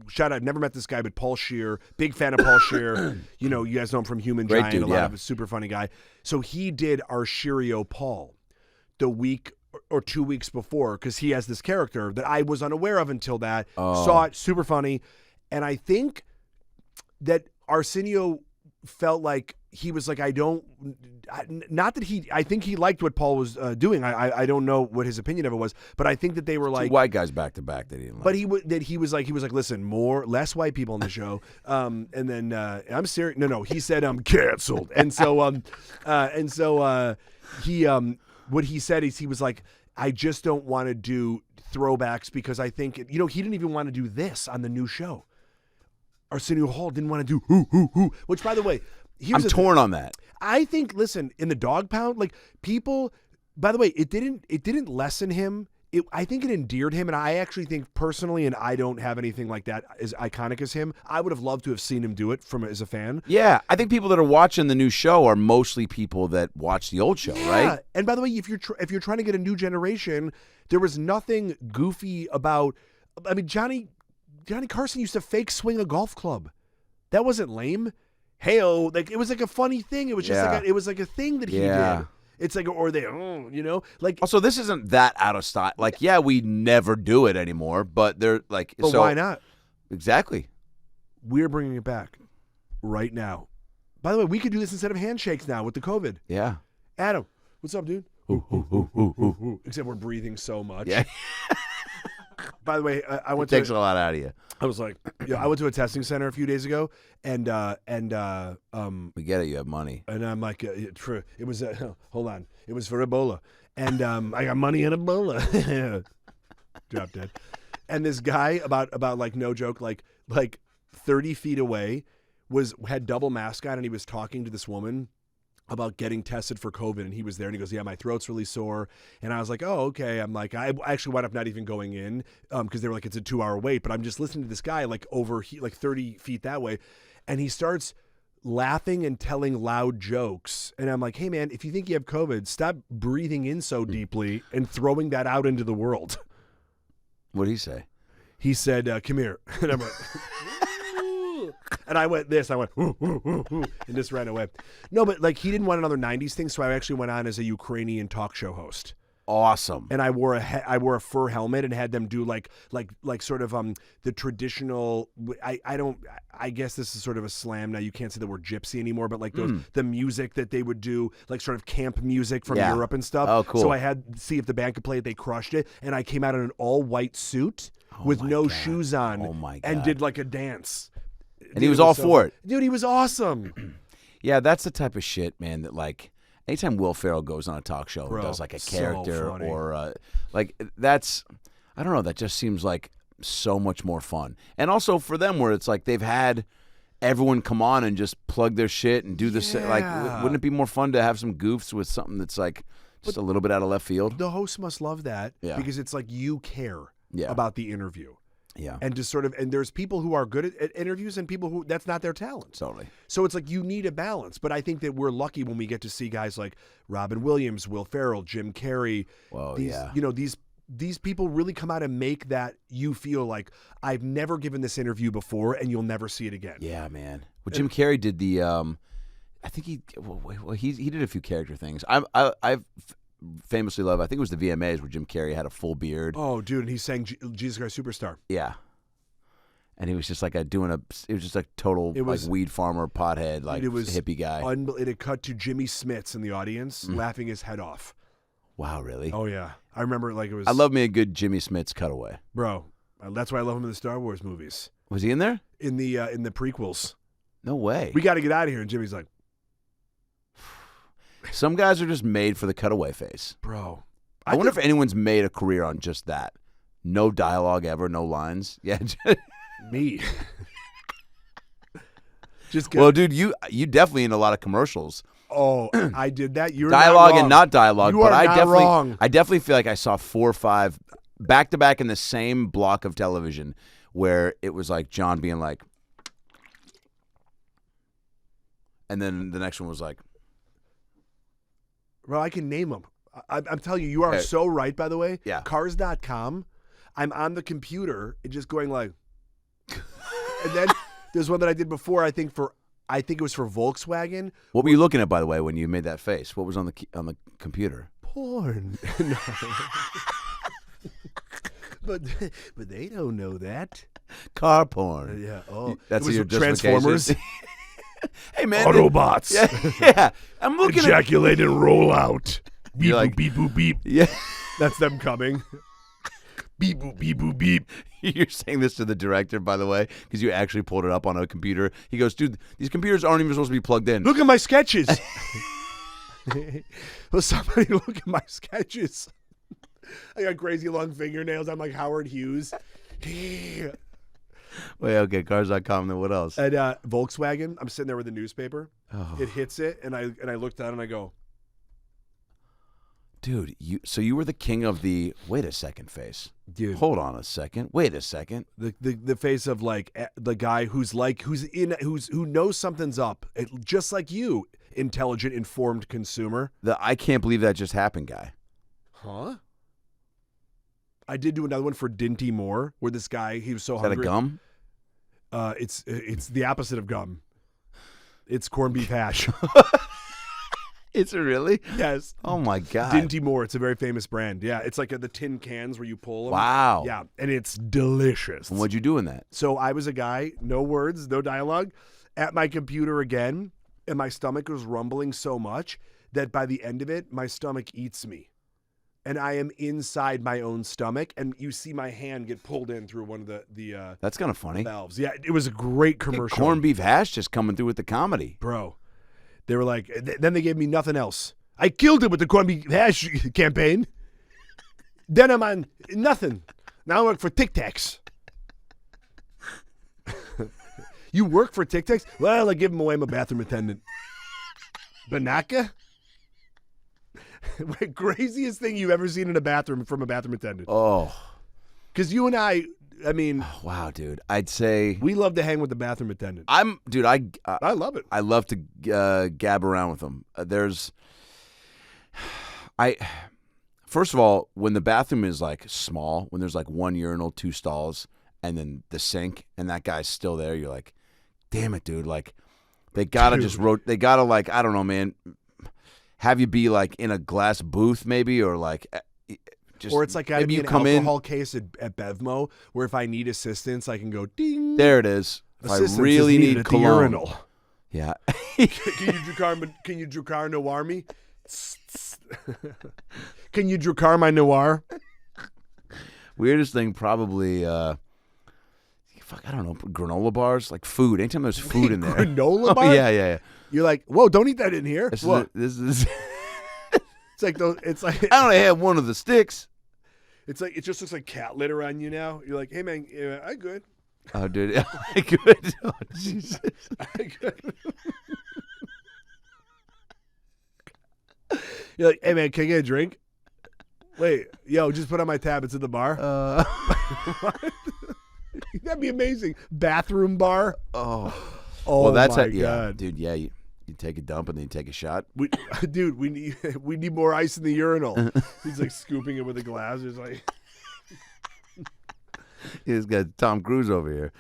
shout out. I've never met this guy, but Paul Scheer, big fan of Paul Scheer. You guys know him from Human Great Giant. dude, a lot yeah. of a super funny guy. So he did our Sheerio Paul the week or 2 weeks before, because he has this character that I was unaware of until that. Oh. Saw it, super funny, and I think that Arsenio felt like he was like, I think he liked what Paul was doing. I don't know what his opinion of it was, but I think that they were like Two white guys back to back that he didn't like. but he was like, listen, less white people on the show. And then I'm serious. No, he said I'm canceled. And so he what he said is he was like, I just don't want to do throwbacks because I think he didn't even want to do this on the new show. Arsenio Hall didn't want to do which, by the way, I'm torn on that. I think, listen, in the dog pound, like people, by the way, it didn't lessen him. I think it endeared him, and I actually think personally, and I don't have anything like that as iconic as him. I would have loved to have seen him do it as a fan. Yeah, I think people that are watching the new show are mostly people that watch the old show, right? And by the way, if you're trying to get a new generation, there was nothing goofy about. I mean, Johnny Carson used to fake swing a golf club. That wasn't lame. Hey-oh, like it was like a funny thing. It was just like it was like a thing that he did. It's like, or they, like. Also, this isn't that out of style. Like, yeah, we never do it anymore, but they're like, But so why not? Exactly. We're bringing it back right now. By the way, we could do this instead of handshakes now with the COVID. Yeah. Adam, what's up, dude? Ooh. Except we're breathing so much. Yeah. By the way, I went It takes a lot out of you. I was like, I went to a testing center a few days ago, and We get it. You have money. and I'm like, it was hold on, it was for Ebola, and I got money in Ebola. Drop dead. And this guy, about like no joke, like 30 feet away, had double mask on, and he was talking to this woman about getting tested for COVID, and he was there, and he goes, yeah, my throat's really sore. And I was like, oh, okay. I'm like, I actually wound up not even going in because they were like, it's a 2-hour wait, but I'm just listening to this guy like 30 feet that way, and he starts laughing and telling loud jokes. And I'm like, hey, man, if you think you have COVID, stop breathing in so deeply and throwing that out into the world. What did he say? He said, come here. And I'm like, and I went, ooh, and just ran away. No, but like he didn't want another 90s thing, so I actually went on as a Ukrainian talk show host. Awesome. And I wore a fur helmet and had them do like sort of the traditional. I guess this is sort of a slam now. You can't say the word gypsy anymore, but like the music that they would do, like sort of camp music from Europe and stuff. Oh, cool. So I had to see if the band could play it. They crushed it, and I came out in an all white suit with no shoes on, and did like a dance. And he was all for it. Dude, he was awesome. Yeah, that's the type of shit, man, that like anytime Will Ferrell goes on a talk show Bro, and does like a so character funny. or like that's, I don't know, that just seems like so much more fun. And also for them where it's like they've had everyone come on and just plug their shit and do this. Like, wouldn't it be more fun to have some goofs with something that's like Just a little bit out of left field. The host must love that because it's like you care about the interview. Yeah. And just sort of, and there's people who are good at interviews and people who that's not their talent. Totally. So it's like you need a balance. But I think that we're lucky when we get to see guys like Robin Williams, Will Ferrell, Jim Carrey. Whoa, These people really come out and make that you feel like I've never given this interview before and you'll never see it again. Yeah, man. Well, Jim Carrey did the, I think he did a few character things. I've famously love, I think it was the VMAs where Jim Carrey had a full beard. Oh, dude, and he sang Jesus Christ Superstar. Yeah. And he was just like it was just like total like weed farmer, pothead, like hippie guy. It cut to Jimmy Smits in the audience laughing his head off. Wow, really? Oh, yeah. I remember like it was. I love me a good Jimmy Smits cutaway. Bro, that's why I love him in the Star Wars movies. Was he in there? In the prequels. No way. We got to get out of here. And Jimmy's like. Some guys are just made for the cutaway face. Bro. I wonder if anyone's made a career on just that. No dialogue ever, no lines. Yeah. Me. Well, dude, you definitely in a lot of commercials. Oh, I did that. You're dialogue not wrong. And not dialogue, you but are not wrong. I definitely feel like I saw 4 or 5 back to back in the same block of television where it was like John being like, and then the next one was like, bro, I can name them. I'm telling you, you are so right. By the way, yeah. Cars.com. I'm on the computer and just going like, and then there's one that I did before. I think it was for Volkswagen. What were you looking at, by the way, when you made that face? What was on the computer? Porn. but they don't know that. Car porn. Yeah. Oh, that's it was your Transformers. Hey man, Autobots. Yeah. I'm looking ejaculate and roll out. Beep like, boop beep boop beep. Yeah. That's them coming. Beep boop beep boop beep. You're saying this to the director, by the way, because you actually pulled it up on a computer. He goes, dude, these computers aren't even supposed to be plugged in. Look at my sketches. Will somebody look at my sketches? I got crazy long fingernails. I'm like Howard Hughes. Wait, okay, Cars.com, then what else? At Volkswagen, I'm sitting there with the newspaper. Oh. It hits it, and I look down and I go, dude, you were the king of the wait a second face. Dude, hold on a second. Wait a second. The face of like the guy who knows something's up, just like you, intelligent, informed consumer. The I can't believe that just happened guy. Huh? I did do another one for Dinty Moore, where this guy, he was so hungry. Is that a gum? It's the opposite of gum. It's corned beef hash. Is it really? Yes. Oh my God. Dinty Moore. It's a very famous brand. Yeah, it's like the tin cans where you pull them. Wow. Yeah, and it's delicious. And what'd you do in that? So I was a guy, no words, no dialogue, at my computer again, and my stomach was rumbling so much that by the end of it, my stomach eats me. And I am inside my own stomach, and you see my hand get pulled in through one of the that's kind of funny. Valves. Yeah, it was a great commercial. Corned beef hash just coming through with the comedy. Bro, they were like, then they gave me nothing else. I killed it with the corned beef hash campaign. Then I'm on nothing. Now I work for Tic Tacs. You work for Tic Tacs? Well, I give them away. I'm a bathroom attendant. Banaka? Craziest thing you've ever seen in a bathroom from a bathroom attendant. Oh. Because you and I mean. Oh, wow, dude. I'd say. We love to hang with the bathroom attendant. I love it. I love to gab around with them. First of all, when the bathroom is like small, when there's like one urinal, 2 stalls, and then the sink, and that guy's still there, you're like, damn it, dude. Like, they gotta they gotta like, I don't know, man. Have you be like in a glass booth maybe, or like just or it's like maybe you an come alcohol case at Bevmo where if I need assistance I can go ding. There it is. If I really need cologne. The urinal. Yeah. Can you Dracar Noir me? Can you Dracar my Noir? Weirdest thing probably I don't know, granola bars, like food. Anytime there's food in there. Granola bars? Oh, yeah. You're like, whoa, don't eat that in here. This is It's like those. It's like I only have one of the sticks. It's like it just looks like cat litter on you now. You're like, hey man, I good. Oh, dude, I good. Oh, Jesus, I good. You're like, hey man, can I get a drink? Wait, yo, just put on my tab. It's at the bar. That'd be amazing. Bathroom bar. Oh, Oh, that's my it. Yeah, God. dude. Yeah, you take a dump and then you take a shot. Dude, we need more ice in the urinal. He's like scooping it with a glass. He's like, He's got Tom Cruise over here.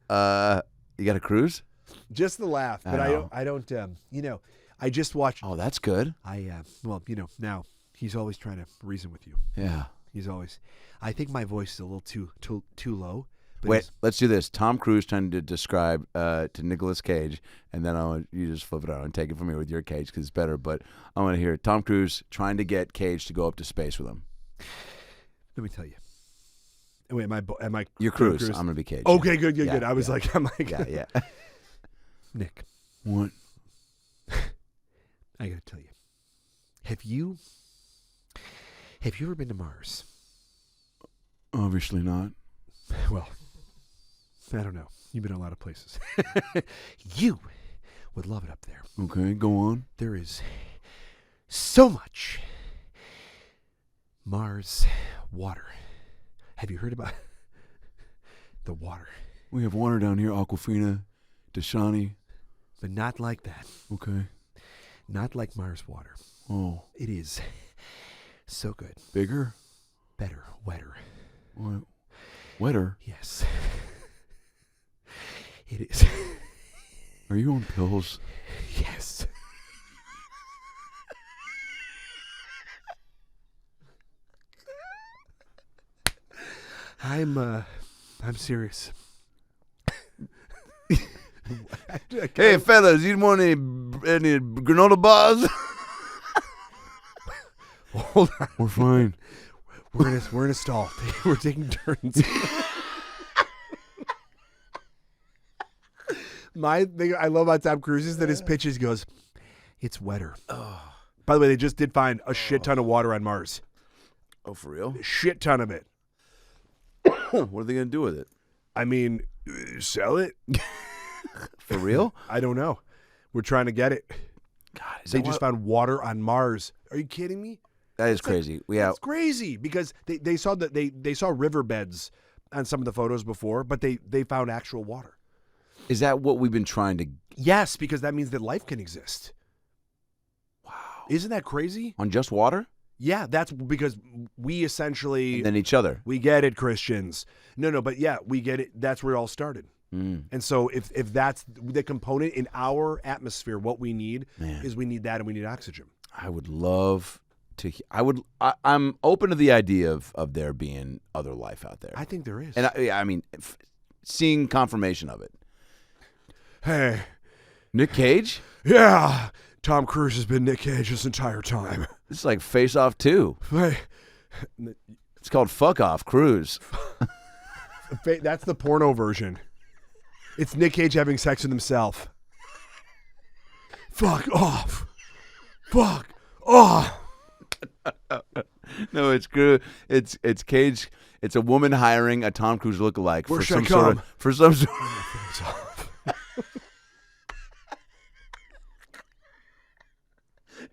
You got a cruise? just the laugh. But I don't. I just watched. Oh, that's good. Well, now he's always trying to reason with you. Yeah. He's always. I think my voice is a little too low. But Wait, let's do this. Tom Cruise trying to describe to Nicolas Cage, and then you just flip it out and take it from me with your Cage because it's better. But I want to hear Tom Cruise trying to get Cage to go up to space with him. Let me tell you. Wait, am I? You're Cruise. I'm gonna be Cage. Okay, good. Yeah, I was like, yeah. Nick, What? I gotta tell you. Have you ever been to Mars? Obviously not. Well, I don't know. You've been a lot of places. You would love it up there. Okay, go on. There is so much Mars water. Have you heard about the water? We have water down here, Aquafina, Dasani. But not like that. Okay. Not like Mars water. Oh. It is so good. Bigger? Better. Wetter. What? Wetter? Yes. It is. Are you on pills? Yes. I'm serious. Hey, fellas, you want any granola bars? Hold on. We're fine. We're in a stall. We're taking turns. My thing I love about Tom Cruise is that his pitches goes, it's wetter. By the way, they just did find a shit ton of water on Mars. Oh, for real? A shit ton of it. What are they going to do with it? I mean, sell it? For real? I don't know. We're trying to get it. God, They just found water on Mars. Are you kidding me? That is crazy. It's crazy because they saw that they saw riverbeds on some of the photos before, but they found actual water. Is that what we've been trying to... Yes, because that means that life can exist. Wow. Isn't that crazy? On just water? Yeah, that's because we essentially... And then each other. We get it, Christians. No, but yeah, we get it. That's where it all started. And so if that's the component in our atmosphere, what we need is we need that and we need oxygen. I would love to... I'm open to the idea of there being other life out there. I think there is. And I mean, seeing confirmation of it. Hey. Nick Cage? Yeah. Tom Cruise has been Nick Cage this entire time. This is like Face Off 2. Hey. It's called Fuck Off Cruise. That's the porno version. It's Nick Cage having sex with himself. Fuck off. Fuck off. No, it's good. It's Cage. It's a woman hiring a Tom Cruise lookalike Where for should I some sort come? for some sort.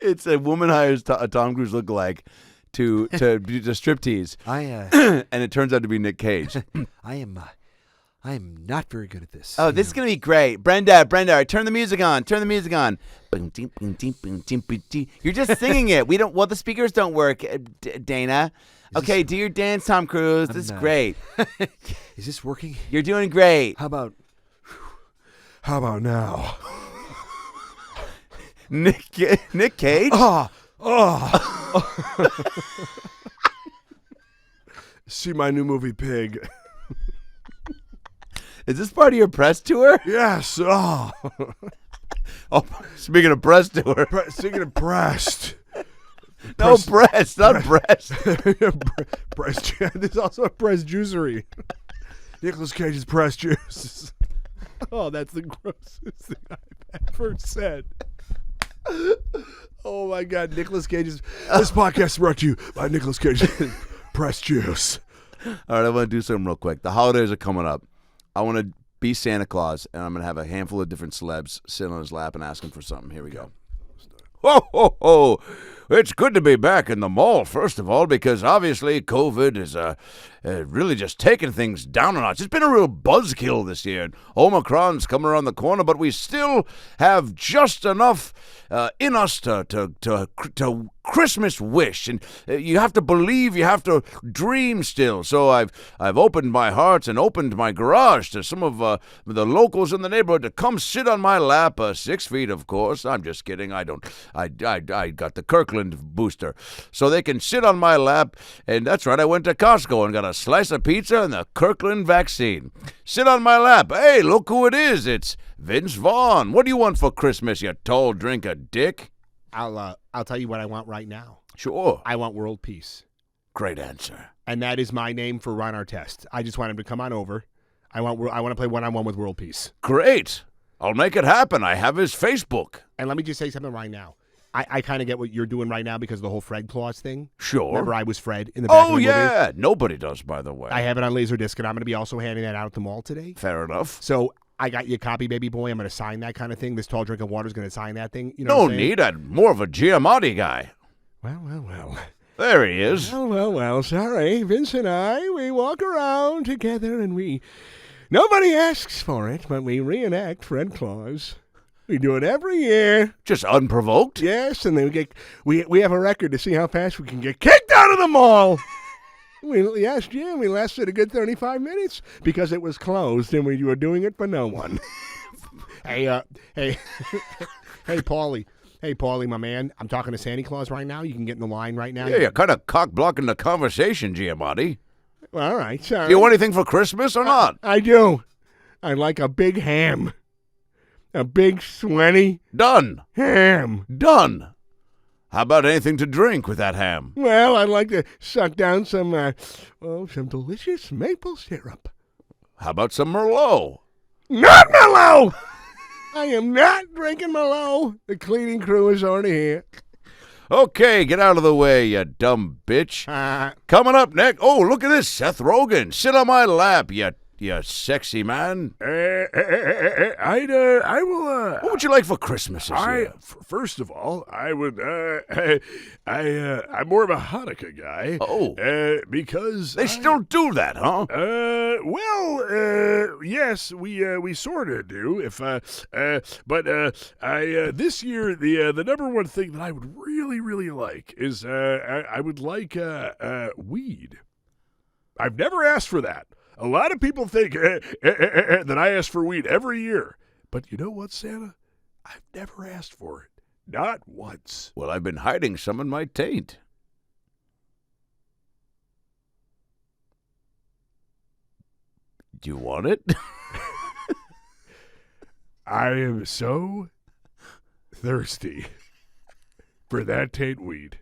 It's a woman hires a Tom Cruise lookalike to do the striptease, and it turns out to be Nick Cage. I am not very good at this. Oh, this is gonna be great, Brenda. Turn the music on. You're just singing it. We don't. Well, the speakers don't work, Dana. Okay, do your dance, Tom Cruise. This is great. Is this working? You're doing great. How about now? Nick Cage? See my new movie, Pig. Is this part of your press tour? Yes. Oh, speaking of press tour. Speaking of breast. No, breast, not breast. Breast. There's also a breast juicery. Nicolas Cage's breast juice. Oh, that's the grossest thing I've ever said. Oh my God, Nicolas Cage's. This podcast is brought to you by Nicolas Cage's breast juice. All right, I want to do something real quick. The holidays are coming up. I want to be Santa Claus, and I'm going to have a handful of different celebs sit on his lap and ask him for something. Here we go. Ho, ho, ho. It's good to be back in the mall, first of all, because obviously COVID is really just taking things down a notch. It's been a real buzzkill this year. Omicron's coming around the corner, but we still have just enough in us to Christmas wish. And you have to believe, you have to dream still. So I've opened my heart and opened my garage to some of the locals in the neighborhood to come sit on my lap, 6 feet, of course. I'm just kidding. I got the Kirkland booster, so they can sit on my lap. And that's right, I went to Costco and got a slice of pizza and the Kirkland vaccine. Sit on my lap. Hey, look who it is. It's Vince Vaughn. What do you want for Christmas, you tall drink of dick? I'll tell you what I want right now. Sure. I want world peace. Great answer. And that is my name for Ron Artest. I just want him to come on over. I want to play one-on-one with world peace. Great. I'll make it happen. I have his Facebook. And let me just say something right now. I kind of get what you're doing right now because of the whole Fred Claus thing. Sure. Remember, I was Fred in the back of the movie? Yeah. Nobody does, by the way. I have it on Laserdisc, and I'm going to be also handing that out at the mall today. Fair enough. So I got you a copy, baby boy. I'm going to sign that kind of thing. This tall drink of water is going to sign that thing. You know No need. I'm more of a Giamatti guy. Well. There he is. Well. Sorry. Vince and I, we walk around together, and nobody asks for it, but we reenact Fred Claus. We do it every year. Just unprovoked? Yes, and then we have a record to see how fast we can get kicked out of the mall. Last year, we lasted a good 35 minutes because it was closed, and we were doing it for no one. Hey, Paulie. Hey, Paulie, my man. I'm talking to Santa Claus right now. You can get in the line right now. Yeah, you're kind of cock-blocking the conversation, Giamatti. Well, all right, sorry. Do you want anything for Christmas or not? I do. I like a big ham. A big, sweaty Done. ham. Done. How about anything to drink with that ham? Well, I'd like to suck down some delicious maple syrup. How about some Merlot? Not Merlot! I am not drinking Merlot. The cleaning crew is already here. Okay, get out of the way, you dumb bitch. Coming up next. Oh, look at this, Seth Rogen. Sit on my lap, you sexy man. I will. What would you like for Christmas this year? First of all, I would. I'm more of a Hanukkah guy. Oh, because they still do that, huh? Yes, we sort of do. But this year the number one thing that I would really like is I would like weed. I've never asked for that. A lot of people think that I ask for weed every year. But you know what, Santa? I've never asked for it. Not once. Well, I've been hiding some in my taint. Do you want it? I am so thirsty for that taint weed.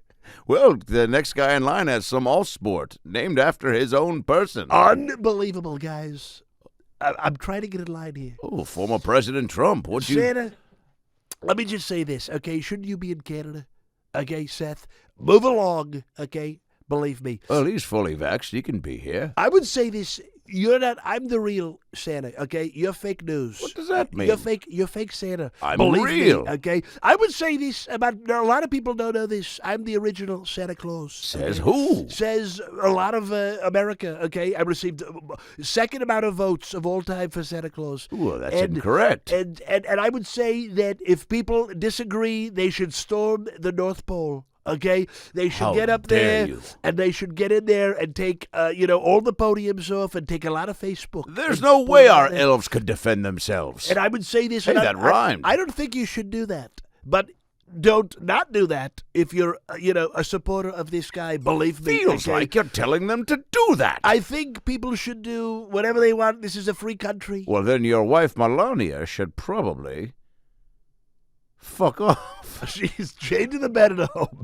Well, the next guy in line has some Allsport named after his own person. Unbelievable, guys. I'm trying to get in line here. Oh, former President Trump. What'd you... Santa, let me just say this, okay? Shouldn't you be in Canada? Okay, Seth? Move along, okay? Believe me. Well, he's fully vaxxed. He can be here. I would say this. You're not. I'm the real Santa, okay? You're fake news. What does that mean? You're fake Santa. I'm Believe real. Me, okay? I would say this about a lot of people don't know this. I'm the original Santa Claus. Says okay? who? Says a lot of America, okay? I received second amount of votes of all time for Santa Claus. Ooh, that's incorrect. And I would say that if people disagree, they should storm the North Pole. Okay, they should get up there and they should get in there and take, all the podiums off and take a lot of Facebook. There's no way our elves could defend themselves. And I would say this. Hey, that rhymed. I don't think you should do that, but don't not do that if you're, a supporter of this guy. Believe me. Feels like you're telling them to do that. I think people should do whatever they want. This is a free country. Well, then your wife Melania should probably fuck off. She's chained to the bed at home.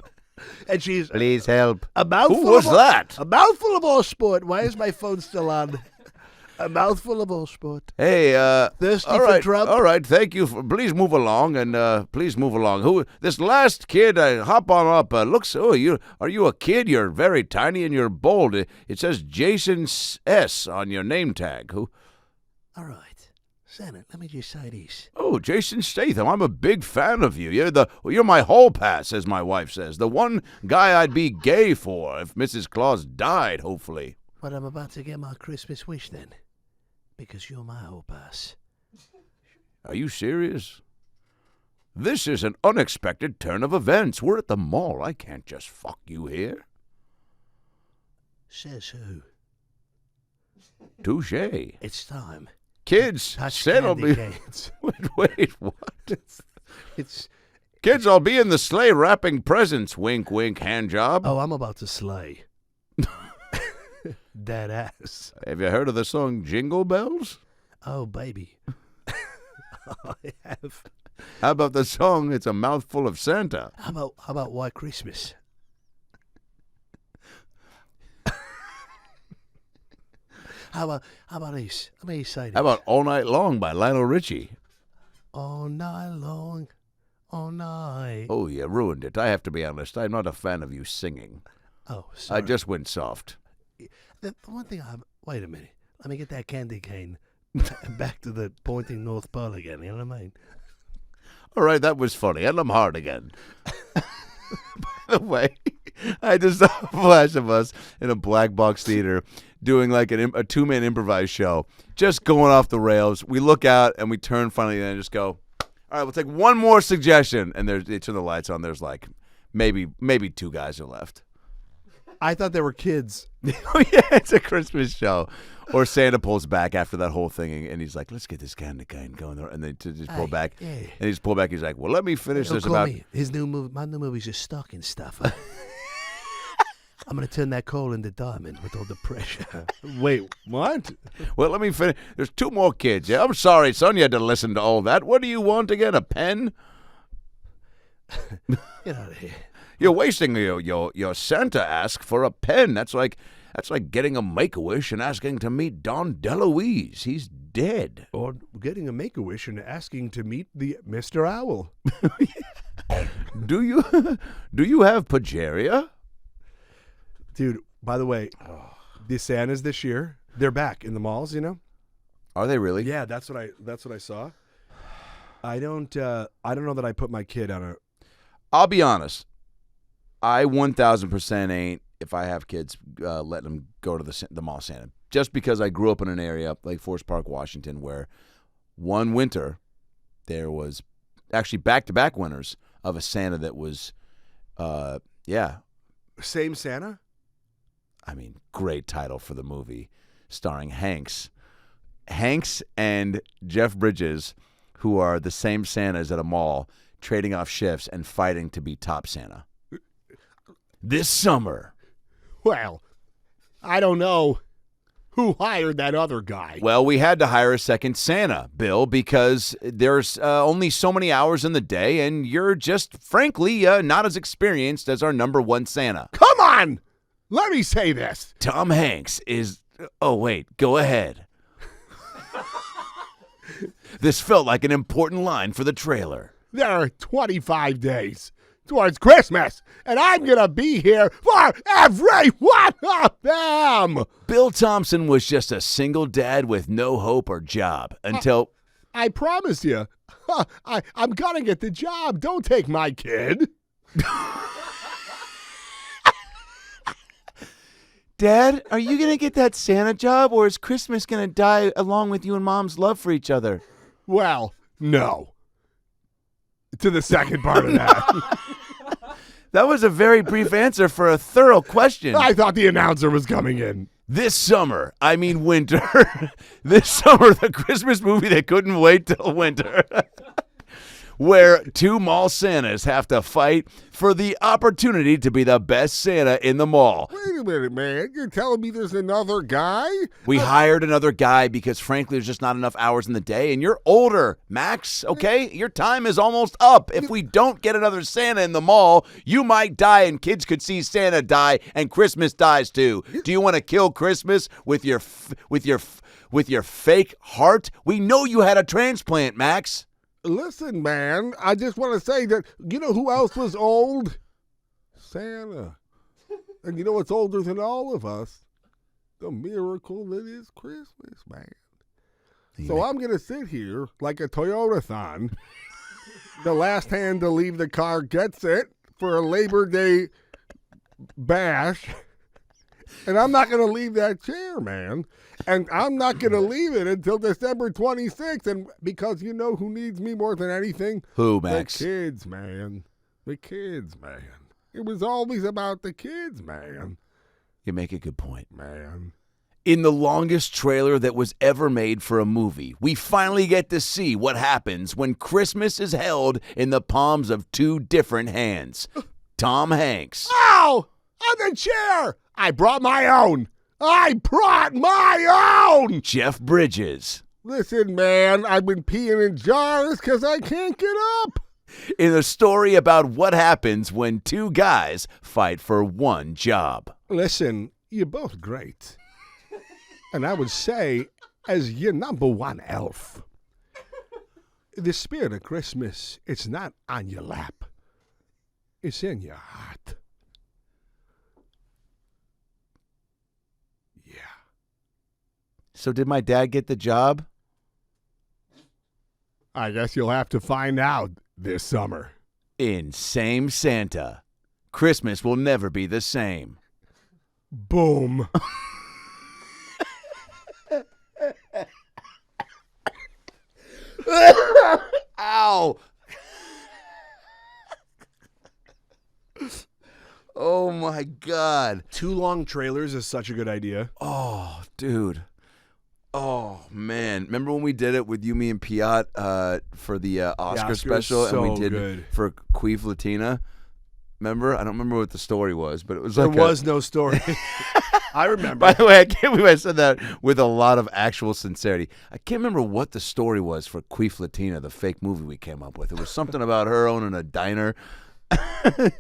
And she's... Please help. A mouthful Who was that? A mouthful of all sport. Why is my phone still on? A mouthful of all sport. Hey, thirsty all for right, Trump? All right, thank you. Please move along, and please move along. Who? This last kid, hop on up. Looks, are you a kid? You're very tiny and you're bold. It says Jason S. on your name tag. Who? All right. Santa, let me just say this. Oh, Jason Statham, I'm a big fan of you. You're my hall pass, as my wife says. The one guy I'd be gay for if Mrs. Claus died, hopefully. But I'm about to get my Christmas wish then, because you're my hall pass. Are you serious? This is an unexpected turn of events. We're at the mall. I can't just fuck you here. Says who? Touche. It's time. Kids, Touch I'll candy be... canes. Wait, what? It's. Kids, I'll be in the sleigh wrapping presents. Wink, wink, hand job. Oh, I'm about to slay. Dead ass. Have you heard of the song Jingle Bells? Oh, baby. I have. How about the song It's a Mouthful of Santa? How about White Christmas? How about this? Let me say this. How about All Night Long by Lionel Richie? All night long, all night. Oh, you ruined it. I have to be honest. I'm not a fan of you singing. Oh, sorry. I just went soft. The one thing wait a minute. Let me get that candy cane back to the pointing North Pole again. You know what I mean? All right, that was funny. And I'm hard again. By the way, I just saw a flash of us in a black box theater doing like a two-man improvised show, just going off the rails. We look out and we turn finally and just go, all right, we'll take one more suggestion. And they turn the lights on. There's like maybe two guys are left. I thought they were kids. Oh, yeah, it's a Christmas show. Or Santa pulls back after that whole thing, and he's like, let's get this candy cane going. And they just pull back. Yeah. And he just pull back. He's like, well, let me finish Don't this call about... me. My new movie's just stocking stuff. I'm going to turn that coal into diamond with all the pressure. Wait, what? Well, let me finish. There's two more kids. Yeah, I'm sorry, son. You had to listen to all that. What do you want again? A pen? Get out of here. You're wasting your Santa ask for a pen. That's like getting a Make-A-Wish and asking to meet Don DeLuise. He's dead. Or getting a Make-A-Wish and asking to meet the Mr. Owl. Do you have Pageria? Dude, by the way, the Santas this year, they're back in the malls, you know? Are they really? Yeah, that's what I saw. I don't know that I put my kid on a... I'll be honest. I 1,000% ain't, if I have kids, letting them go to the mall Santa. Just because I grew up in an area like Forest Park, Washington, where one winter there was actually back-to-back winters of a Santa that was, Same Santa? I mean, great title for the movie, starring Hanks. Hanks and Jeff Bridges, who are the same Santas at a mall, trading off shifts and fighting to be top Santa. This summer. Well, I don't know who hired that other guy. Well, we had to hire a second Santa, Bill, because there's only so many hours in the day, and you're just, frankly, not as experienced as our number one Santa. Come on! Let me say this. Tom Hanks is... Oh, wait. Go ahead. This felt like an important line for the trailer. There are 25 days towards Christmas, and I'm going to be here for every one of them. Bill Thompson was just a single dad with no hope or job until... I promise you, I'm going to get the job. Don't take my kid. Dad, are you going to get that Santa job, or is Christmas going to die along with you and Mom's love for each other? Well, no. To the second part of that. That was a very brief answer for a thorough question. I thought the announcer was coming in. This summer, I mean winter. This summer, the Christmas movie that couldn't wait till winter. Where two mall Santas have to fight for the opportunity to be the best Santa in the mall. Wait a minute, man. You're telling me there's another guy? We hired another guy because, frankly, there's just not enough hours in the day. And you're older, Max, okay? Your time is almost up. If we don't get another Santa in the mall, you might die and kids could see Santa die and Christmas dies too. Do you want to kill Christmas with your fake heart? We know you had a transplant, Max. Listen, man, I just want to say that, you know who else was old? Santa. And you know what's older than all of us? The miracle that is Christmas, man. So I'm going to sit here like a Toyota-thon. The last hand to leave the car gets it for a Labor Day bash. And I'm not going to leave that chair, man. And I'm not going to leave it until December 26th. And because you know who needs me more than anything? Who, Max? The kids, man. The kids, man. It was always about the kids, man. You make a good point. Man. In the longest trailer that was ever made for a movie, we finally get to see what happens when Christmas is held in the palms of two different hands. Tom Hanks. Ow! On the chair! I brought my own. I brought my own! Jeff Bridges. Listen, man, I've been peeing in jars because I can't get up. In a story about what happens when two guys fight for one job. Listen, you're both great. And I would say, as your number one elf, the spirit of Christmas, it's not on your lap. It's in your heart. Yeah. So did my dad get the job? I guess you'll have to find out this summer. In Same Santa. Christmas will never be the same. Boom. Ow. Oh, my God. Two long trailers is such a good idea. Oh, dude. Oh, man. Remember when we did it with you, me, and Piat for the Oscar Oscars, special? so and we did good. for Queef Latina? Remember? I don't remember what the story was, but it was There like was no story. I remember. By the way, I can't believe I said that with a lot of actual sincerity. I can't remember what the story was for Queef Latina, the fake movie we came up with. It was something about her owning a diner. It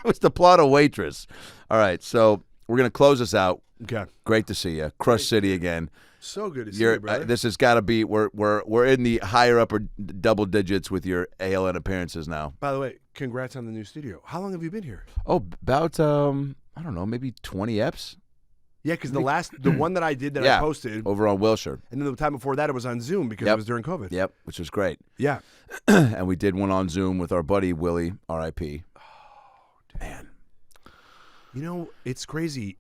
was the plot of Waitress. All right, so we're going to close this out. Okay. Great to see you. Crush City again. So good to see you, brother. This has got to be we're in the higher upper double digits with your ALN appearances now. By the way, congrats on the new studio. How long have you been here? Oh, about I don't know, maybe 20 eps. Yeah, because the one that I did that Yeah, I posted over on Wilshire. and then the time before that it was on Zoom because it was during COVID. Yep, which was great. Yeah. And we did one on Zoom with our buddy Willie, R.I.P. Oh, man. You know, it's crazy.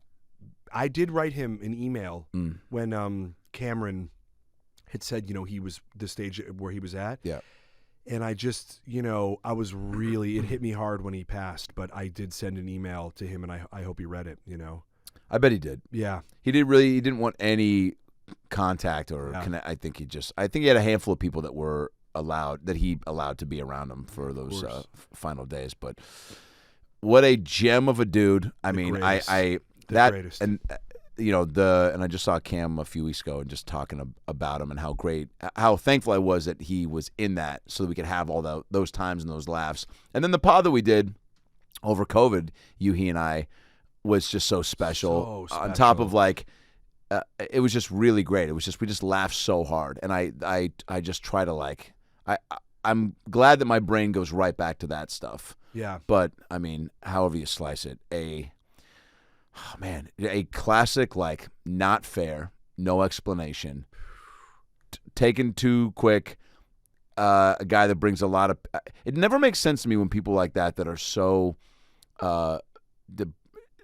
I did write him an email when Cameron had said, he was the stage where he was at. Yeah. And I just, I was really, it hit me hard when he passed, but I did send an email to him and I hope he read it, I bet he did. Yeah. He didn't want any contact or connect. I think he had a handful of people that were allowed to be around him for those final days. But what a gem of a dude. I mean, greatest. And and I just saw Cam a few weeks ago and just talking about him and how thankful I was that he was in that so that we could have all those times and those laughs. And then the pod that we did over COVID, he and I, was just so special. On top of it was just really great. It was just we just laughed so hard, and I just try to I'm glad that my brain goes right back to that stuff. Yeah. But I mean, however you slice it, a classic not fair, no explanation, taken too quick. A guy that brings a lot of. It never makes sense to me when people like that are so.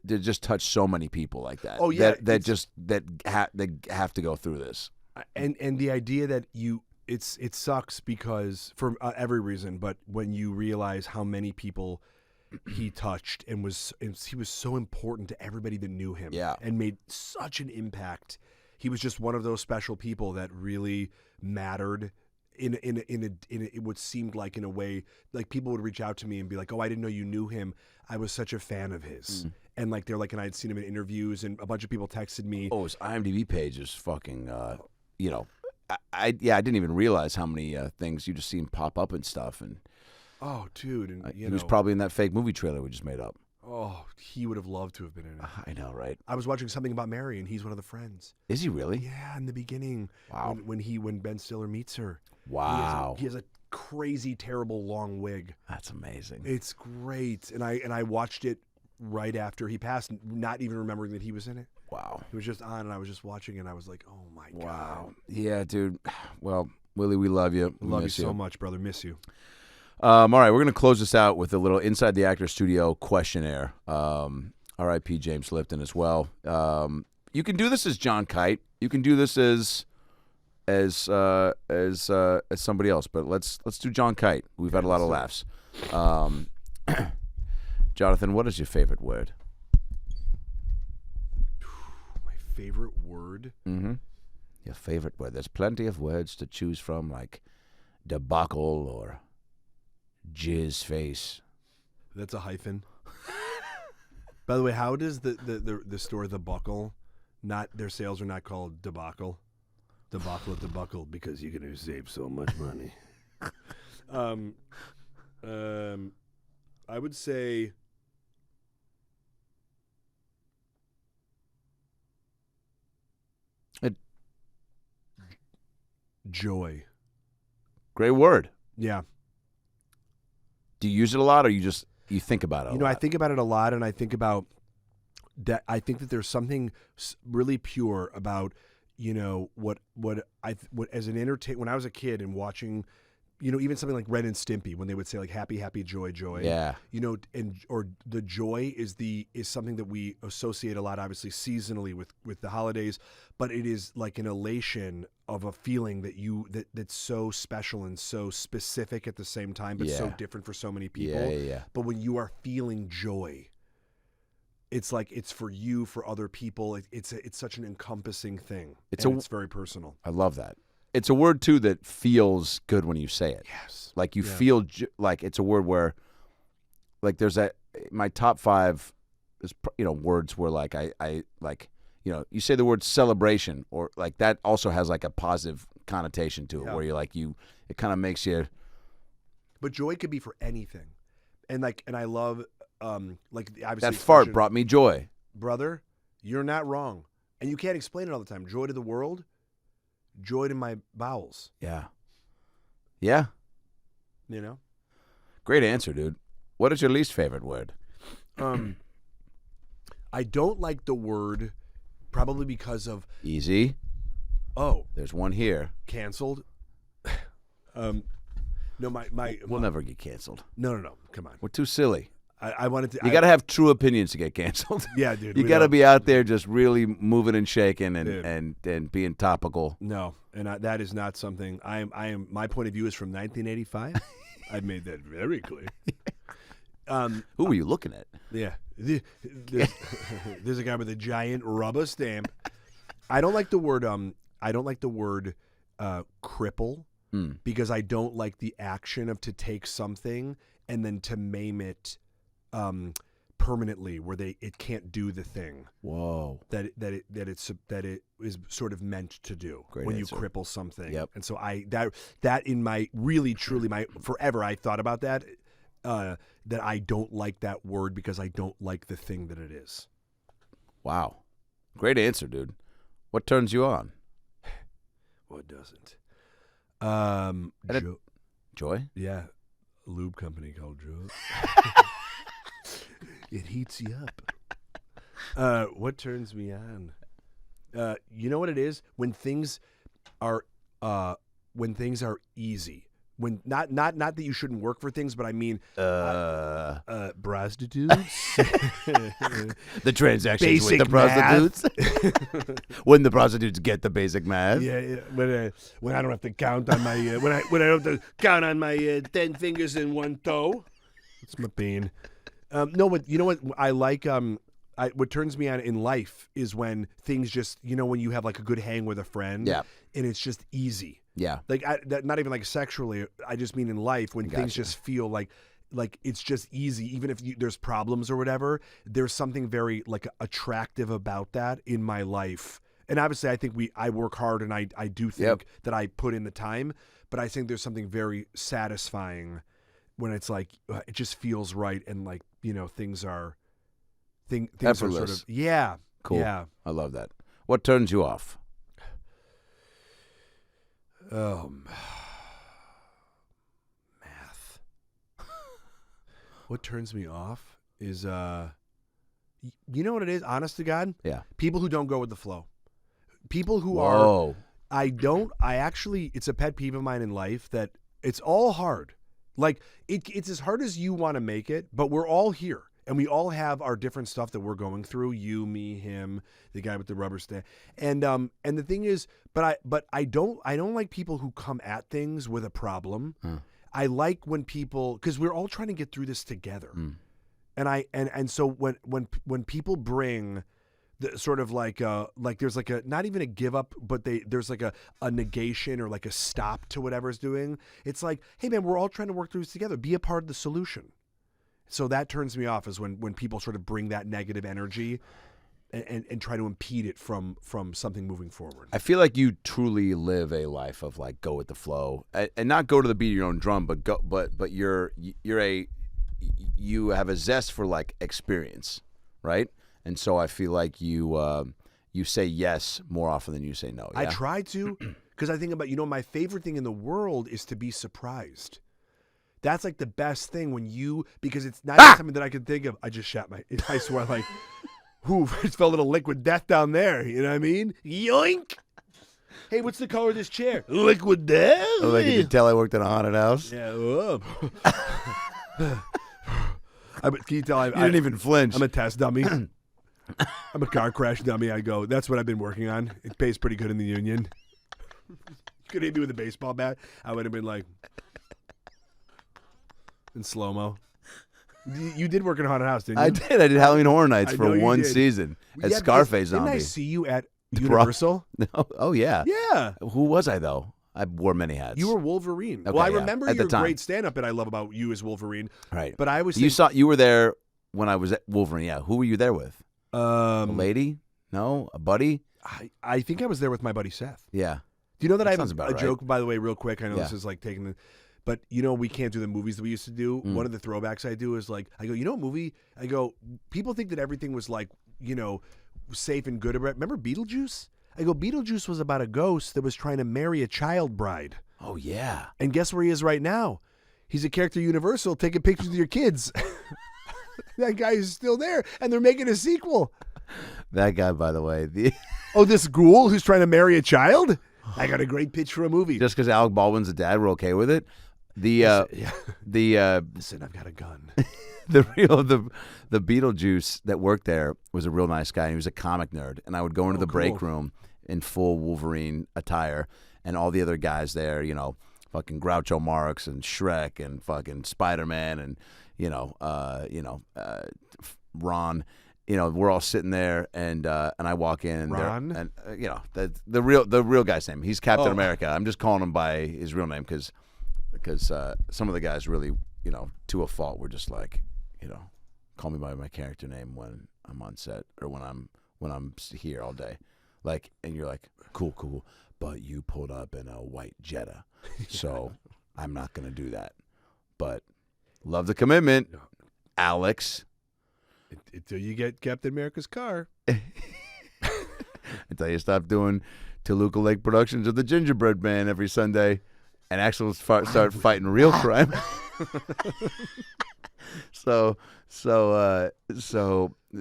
They just touch so many people like that. Oh yeah, that have to go through this. And the idea that it sucks because for every reason, but when you realize how many people he touched and he was so important to everybody that knew him. Yeah. And made such an impact. He was just one of those special people that really mattered. In what seemed like in a way, like people would reach out to me and be like, "Oh, I didn't know you knew him. I was such a fan of his." And they're like, and I had seen him in interviews, and a bunch of people texted me. Oh, his IMDb page is fucking. I didn't even realize how many things you just see him pop up and stuff. And oh, dude, and he was probably in that fake movie trailer we just made up. Oh, he would have loved to have been in it. I know, right? I was watching Something About Mary, and he's one of the friends. Is he really? Yeah, in the beginning. Wow. When Ben Stiller meets her. Wow. He has a crazy, terrible long wig. That's amazing. It's great, and I watched it right after he passed, not even remembering that he was in it. Wow. It was just on, and I was just watching, and I was like, oh my god. Yeah, dude. Well, Willie, we love you. We Love you miss so much, brother. Miss you. All right, we're going to close this out with a little Inside the Actor Studio questionnaire. R.I.P. James Lipton as well. You can do this as Jon Kite. You can do this as somebody else, but let's do Jon Kite. We've had a lot of laughs. Jonathan, what is your favorite word? My favorite word? Mm-hmm. Your favorite word. There's plenty of words to choose from, like debacle or jizz face. That's a hyphen. By the way, how does the store The Buckle, not their sales are not called debacle? Debacle at the Buckle, because you can save so much money. I would say joy. Great word. Yeah. Do you use it a lot, or you think about it? I think about it a lot, and I think about that. I think that there's something really pure about, what as an when I was a kid and watching, even something like Ren and Stimpy, when they would say like happy, happy, joy, joy. Yeah. Or the joy is something that we associate a lot, obviously seasonally with the holidays, but it is like an elation of a feeling that's so special and so specific at the same time, but so different for so many people. Yeah. But when you are feeling joy, it's like it's for you, for other people. It's such an encompassing thing. It's very personal. I love that. It's a word too that feels good when you say it. Yes. Like you feel like it's a word where, like there's my top 5 is words where like I like. You say the word celebration, or like that also has like a positive connotation to it, where you're like it kind of makes you. But joy could be for anything, and I love obviously that fart brought me joy, brother. You're not wrong, and you can't explain it all the time. Joy to the world, joy to my bowels. Yeah. Great answer, dude. What is your least favorite word? I don't like the word. Probably because of easy. Oh, there's one here. Canceled. No, we'll never get canceled. No. Come on, we're too silly. I wanted to. You got to have true opinions to get canceled. Yeah, dude. You got to be out there just really moving and shaking and being topical. No, and that is not something. I am. My point of view is from 1985. I made that very clear. Who were you looking at? Yeah. There's a guy with a giant rubber stamp. I don't like the word cripple because I don't like the action of to take something and then to maim it permanently, where it can't do the thing. Whoa. That it is sort of meant to do. Great when answer. you cripple something. Yep. And so that in my really truly my forever I thought about that. That I don't like that word because I don't like the thing that it is. Wow. Great answer, dude. What turns you on? What doesn't? Joy? Yeah. A lube company called Joy. It heats you up. What turns me on? You know what it is? When things are easy. When not that you shouldn't work for things, but I mean prostitutes. The transactions basic with the prostitutes. When the prostitutes get the basic math. Yeah. When I don't have to count on my when I don't have to count on my 10 fingers and one toe. It's my pain. No, but you know what I like. What turns me on in life is when things just when you have like a good hang with a friend. Yeah. And it's just easy. Yeah. Like not even like sexually. I just mean in life when things just feel like it's just easy. Even if there's problems or whatever, there's something very like attractive about that in my life. And obviously, I think I work hard and I do think that I put in the time. But I think there's something very satisfying when it's like it just feels right and like things are effortless. Are sort of Cool. Yeah. I love that. What turns you off? Math. What turns me off is You know what it is? Honest to God? Yeah. People who don't go with the flow. People who Whoa. I actually, it's a pet peeve of mine in life that it's all hard. Like, it's as hard as you want to make it, but we're all here. And we all have our different stuff that we're going through. You, me, him, the guy with the rubber stamp. And the thing is, but I don't like people who come at things with a problem. I like when people, because we're all trying to get through this together. And so when people bring the sort of like there's like a, not even a give up, but there's like a negation or like a stop to whatever's doing. It's like, hey man, we're all trying to work through this together. Be a part of the solution. So that turns me off, is when people sort of bring that negative energy and try to impede it from something moving forward. I feel like you truly live a life of like go with the flow, and not go to the beat of your own drum, but go, but you have a zest for like experience, right? And so I feel like you say yes more often than you say no. Yeah? I try to, because I think about, my favorite thing in the world is to be surprised. That's like the best thing because it's not even something that I can think of. I just shat I swear, like, who just felt a little liquid death down there. You know what I mean? Yoink. Hey, what's the color of this chair? Liquid death. Oh, like you could tell I worked in a haunted house. Yeah. Can you tell I didn't even flinch. I'm a test dummy. I'm a car crash dummy. I go, that's what I've been working on. It pays pretty good in the union. Could hit me with a baseball bat. I would have been like, in slow-mo. You did work in a haunted house, didn't you? I did. I did Halloween Horror Nights I for know you one did. season as Yeah, Scarface didn't zombie. I see you at Universal? No. Oh, yeah. Yeah. Who was I, though? I wore many hats. You were Wolverine. Okay, well, I yeah, remember at the your time. great stand-up that I love about you as Wolverine. Right. But I was You were there when I was at Wolverine, yeah. Who were you there with? A lady? No? A buddy? I think I was there with my buddy Seth. Yeah. Do you know that I have sounds a about right. joke, by the way, real quick? I know Yeah. this is like taking the... But, we can't do the movies that we used to do. One of the throwbacks I do is like, I go, what movie? I go, people think that everything was like, safe and good. Remember Beetlejuice? I go, Beetlejuice was about a ghost that was trying to marry a child bride. Oh, yeah. And guess where he is right now? He's a character at Universal taking pictures of your kids. That guy is still there, and they're making a sequel. That guy, by the way. This ghoul who's trying to marry a child? I got a great pitch for a movie. Just because Alec Baldwin's a dad, we're okay with it. Listen, I've got a gun. The Beetlejuice that worked there was a real nice guy. And he was a comic nerd, and I would go into the break room in full Wolverine attire, and all the other guys there, fucking Groucho Marx and Shrek and fucking Spider-Man and Ron. We're all sitting there, and I walk in, Ron? and the real guy's name. He's Captain America. I'm just calling him by his real name because some of the guys really, to a fault, were just like, call me by my character name when I'm on set or when I'm here all day, like, and you're like, cool, but you pulled up in a white Jetta, so I'm not gonna do that. But love the commitment, Alex. Until you get Captain America's car. Until you stop doing Toluca Lake productions of the Gingerbread Man every Sunday and actually start fighting real crime. So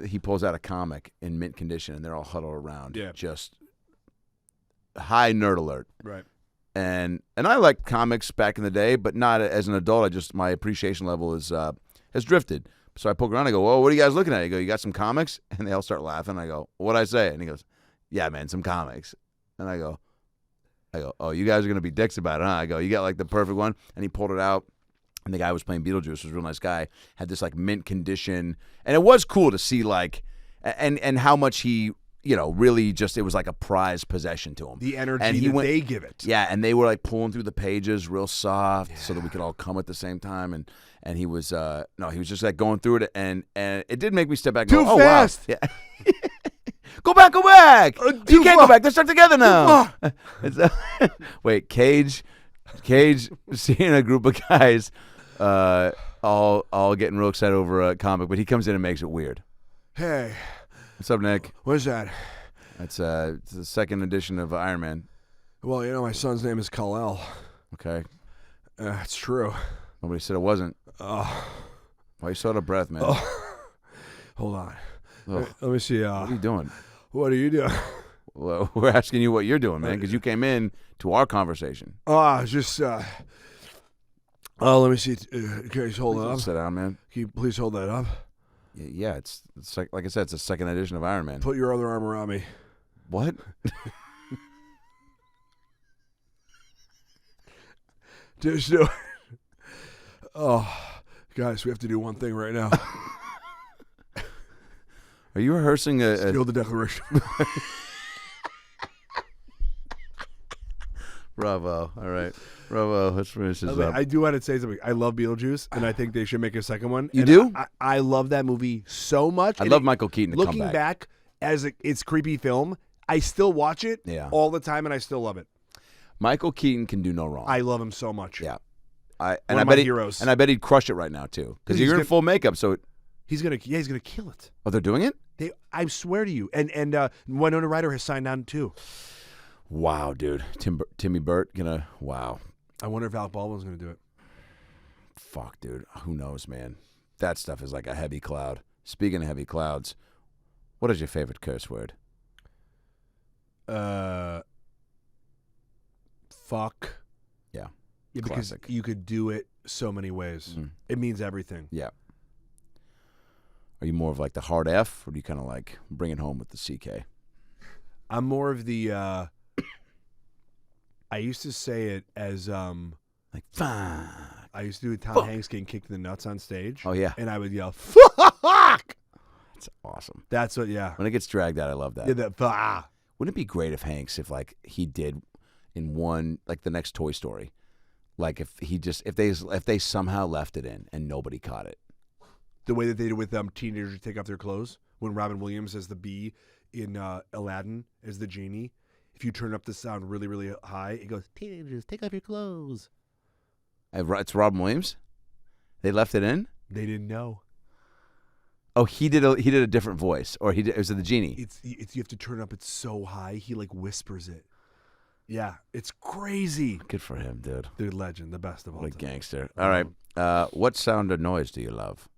he pulls out a comic in mint condition, and they're all huddled around. Yeah. Just high nerd alert. Right. And I liked comics back in the day, but not as an adult. My appreciation level has drifted. So I poke around. I go, "Whoa, what are you guys looking at?" I go, "You got some comics?" And they all start laughing. I go, "What'd I say?" And he goes, "Yeah, man, some comics." And I go, "Oh, you guys are gonna be dicks about it, huh?" I go, "You got like the perfect one." And he pulled it out. And the guy who was playing Beetlejuice was a real nice guy. Had this like mint condition, and it was cool to see like, and how much he, really just, it was like a prized possession to him. The energy they give it. Yeah, and they were like pulling through the pages real soft, so that we could all come at the same time. And he was he was just like going through it, and it did make me step back and Too go, fast. Oh, wow. Yeah. Go back. You can't go back. Let's start together now. Wait, Cage seeing a group of guys all getting real excited over a comic, but he comes in and makes it weird. Hey. What's up, Nick? What is that? It's the second edition of Iron Man. Well, my son's name is Kal-El. Okay. It's true. Nobody said it wasn't. Why you so out of breath, man? Hold on. Ugh. Let me see. What are you doing? What are you doing? Well, we're asking you what you're doing, man, because you came in to our conversation. Just. Oh, let me see. Can you hold it up? Sit down, man. Can you please hold that up? Yeah, it's like I said, it's a second edition of Iron Man. Put your other arm around me. What? Just do it. Oh, guys, we have to do one thing right now. Are you rehearsing a Steal the Declaration. Bravo. All right. Bravo. Let's finish this up. I do want to say something. I love Beetlejuice, and I think they should make a second one. You And do? I love that movie so much. I And love Michael Keaton to looking come back as it's creepy film, I still watch it all the time, and I still love it. Michael Keaton can do no wrong. I love him so much. Yeah. One of my heroes. And I bet he'd crush it right now, too. Because He's you're in gonna- full makeup, so... He's gonna kill it. Oh, they're doing it? I swear to you. And Winona Ryder has signed on too. Wow, dude. Timmy Burt gonna... Wow. I wonder if Alec Baldwin's gonna do it. Fuck, dude. Who knows, man? That stuff is like a heavy cloud. Speaking of heavy clouds, what is your favorite curse word? Fuck. Yeah. Because Classic. you could do it so many ways. It means everything. Yeah. Are you more of like the hard F, or do you kind of like bring it home with the CK? I'm more of the. I used to say it as Like, fuck. I used to do Tom Hanks getting kicked in the nuts on stage. Oh, yeah. And I would yell, "Fuck!" That's awesome. That's what. Yeah. When it gets dragged out, I love that. Yeah. That. Ah. Wouldn't it be great if Hanks, if like he did in one, like the next Toy Story, like if they somehow left it in and nobody caught it. The way that they did with teenagers take off their clothes when Robin Williams as the bee in Aladdin as the genie. If you turn up the sound really, really high, it goes, "Teenagers, take off your clothes." It's Robin Williams. They left it in. They didn't know. Oh, he did a different voice, or was it the genie? It's you have to turn up. It's so high. He like whispers it. Yeah, it's crazy. Good for him, dude. Dude, legend, the best of all What a time. gangster. All right. What sound or noise do you love?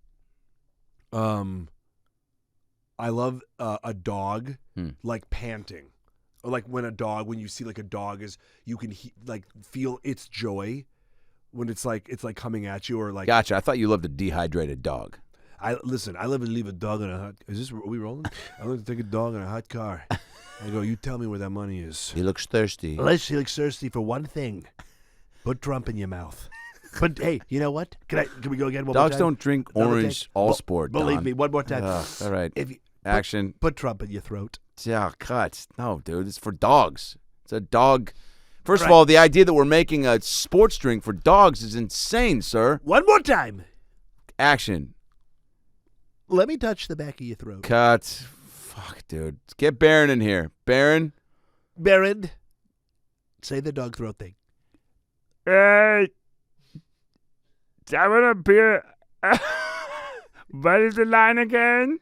I love a dog like panting, or like when you see like a dog is, you can like feel its joy when it's like coming at you, or like. Gotcha. I thought you loved a dehydrated dog. I live and leave a dog in a hot. Are we rolling? I like to take a dog in a hot car. I go, you tell me where that money is. He looks thirsty. Unless he looks thirsty for one thing, put Trump in your mouth. But hey, you know what? Can we go again? One more Dogs time? don't drink orange all sport. Believe Don. me, one more time. All right. If you, Action. Put Trump in your throat. Yeah, cuts. No, dude, it's for dogs. It's a dog. First of all, the idea that we're making a sports drink for dogs is insane, sir. One more time. Action. Let me touch the back of your throat. Cut. Fuck, dude. Let's get Baron in here. Baron. Baron, say the dog throat thing. Hey, I want a beer. What is the line again?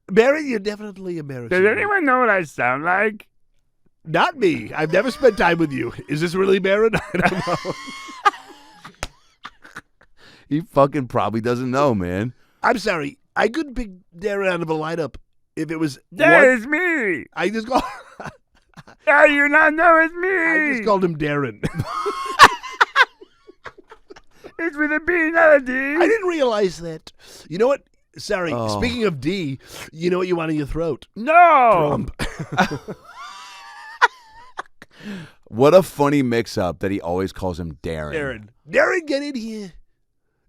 Baron, you're definitely embarrassing. Does anyone know what I sound like? Not me. I've never spent time with you. Is this really Baron? I don't know. He fucking probably doesn't know, man. I'm sorry. I couldn't pick Darren out of a lineup if it was. That is me. I just called. How you not know it's me? I just called him Darren. It's with a B, not a D. I didn't realize that. You know what? Sorry. Speaking of D, you know what you want in your throat? No. Trump. What a funny mix-up that he always calls him Darren. Darren, get in here.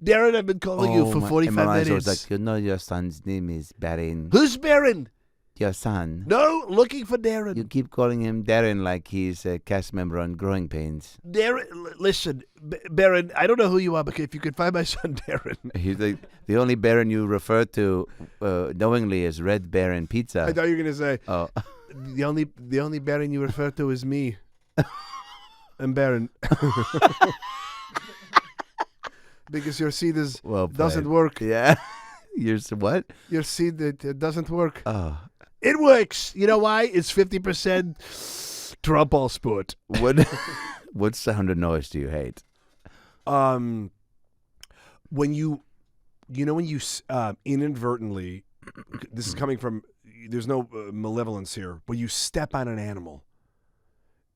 Darren, I've been calling you for 45 minutes. I was like, you know your son's name is Baron. Who's Baron? Your son. No, looking for Darren. You keep calling him Darren like he's a cast member on Growing Pains. Darren, listen, Baron, I don't know who you are, but if you could find my son, Darren. He's the only Baron you refer to knowingly is Red Baron Pizza. I thought you were going to say, Oh. the only Baron you refer to is me. I'm Baron. Because your seed doesn't work. Yeah. Your what? Your seed, it doesn't work. Oh. It works. You know why? It's 50% Trump all sport. What sound or noise do you hate? When you you know when you inadvertently, this is coming from, there's no malevolence here, but you step on an animal.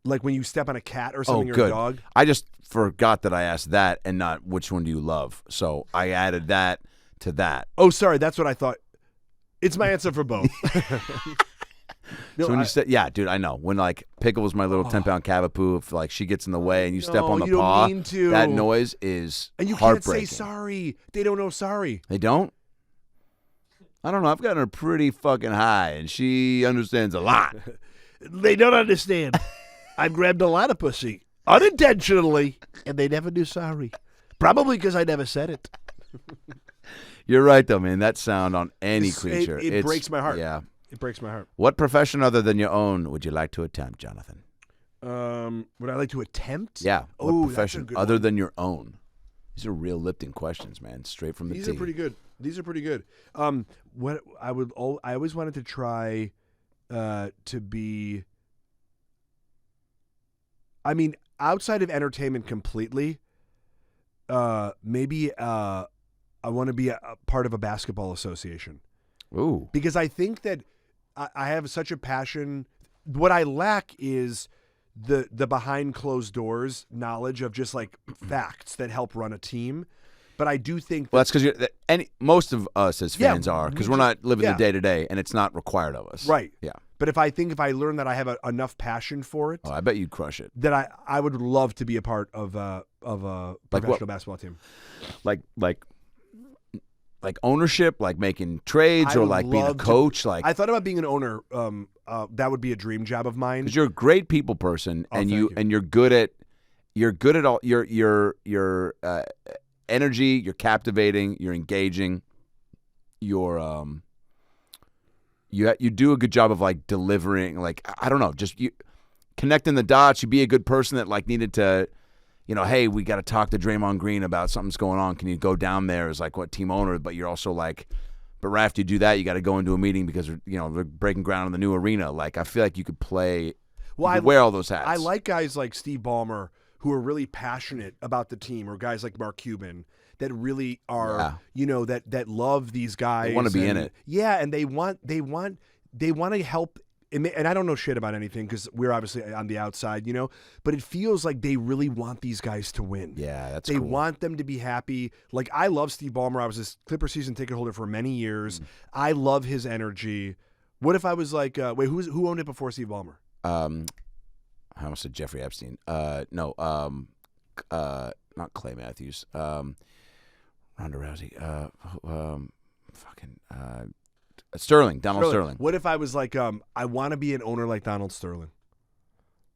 Like when you step on a cat or something, or good. a dog. I just forgot that I asked that and not which one do you love. So I added that to that. Oh, sorry, that's what I thought. It's my answer for both. So when you said, yeah, dude, I know. When like Pickle was my little 10-pound cavapoo, if like she gets in the way and you step on the you paw, don't mean to. that noise is And you can't say heartbreaking. sorry. They don't know sorry. They don't? I don't know. I've gotten her pretty fucking high, and she understands a lot. They don't understand. I've grabbed a lot of pussy unintentionally, and they never knew sorry. Probably because I never said it. You're right, though, man. That sound on any creature. It breaks my heart. Yeah. It breaks my heart. What profession other than your own would you like to attempt, Jonathan? Would I like to attempt? Yeah. What Oh, profession that's a good other one. than your own? These are real lifting questions, man. Straight from the These tee. are pretty good. These are pretty good. What I always wanted to try to be. I mean, outside of entertainment completely, maybe I want to be a part of a basketball association. Ooh. Because I think that I have such a passion. What I lack is the behind closed doors knowledge of just like facts that help run a team. But I do think Well, that's because most of us as Yeah, fans are, because we we're not living yeah. the day to day, and it's not required of us. right. Yeah. But if I learn that I have enough passion for it, Oh, I bet you'd crush it. that I would love to be a part of a professional basketball team. Like ownership, like making trades, I or would like being a love to- coach. Like, I thought about being an owner. That would be a dream job of mine. because you're a great people person, Oh, and thank you. you're good at all your energy. You're captivating. You're engaging. You do a good job of like delivering. Like, I don't know, just you connecting the dots. You be a good person that like needed to. Hey, we got to talk to Draymond Green about something's going on. Can you go down there as like what team owner? But you're also like, but right after you do that, you got to go into a meeting because they're breaking ground on the new arena. Like, I feel like you could play. Well, you could wear all those hats. I like guys like Steve Ballmer who are really passionate about the team, or guys like Mark Cuban that really are, that love these guys. They wanna be in it. Yeah, and they want to help. And I don't know shit about anything because we're obviously on the outside, but it feels like they really want these guys to win. Yeah, that's They cool. want them to be happy. Like, I love Steve Ballmer. I was his Clipper season ticket holder for many years. I love his energy. What if I was like, wait, who owned it before Steve Ballmer? I almost said Jeffrey Epstein. No, not Clay Matthews. Ronda Rousey. Sterling. Donald Sterling. What if I was like, I want to be an owner like Donald Sterling?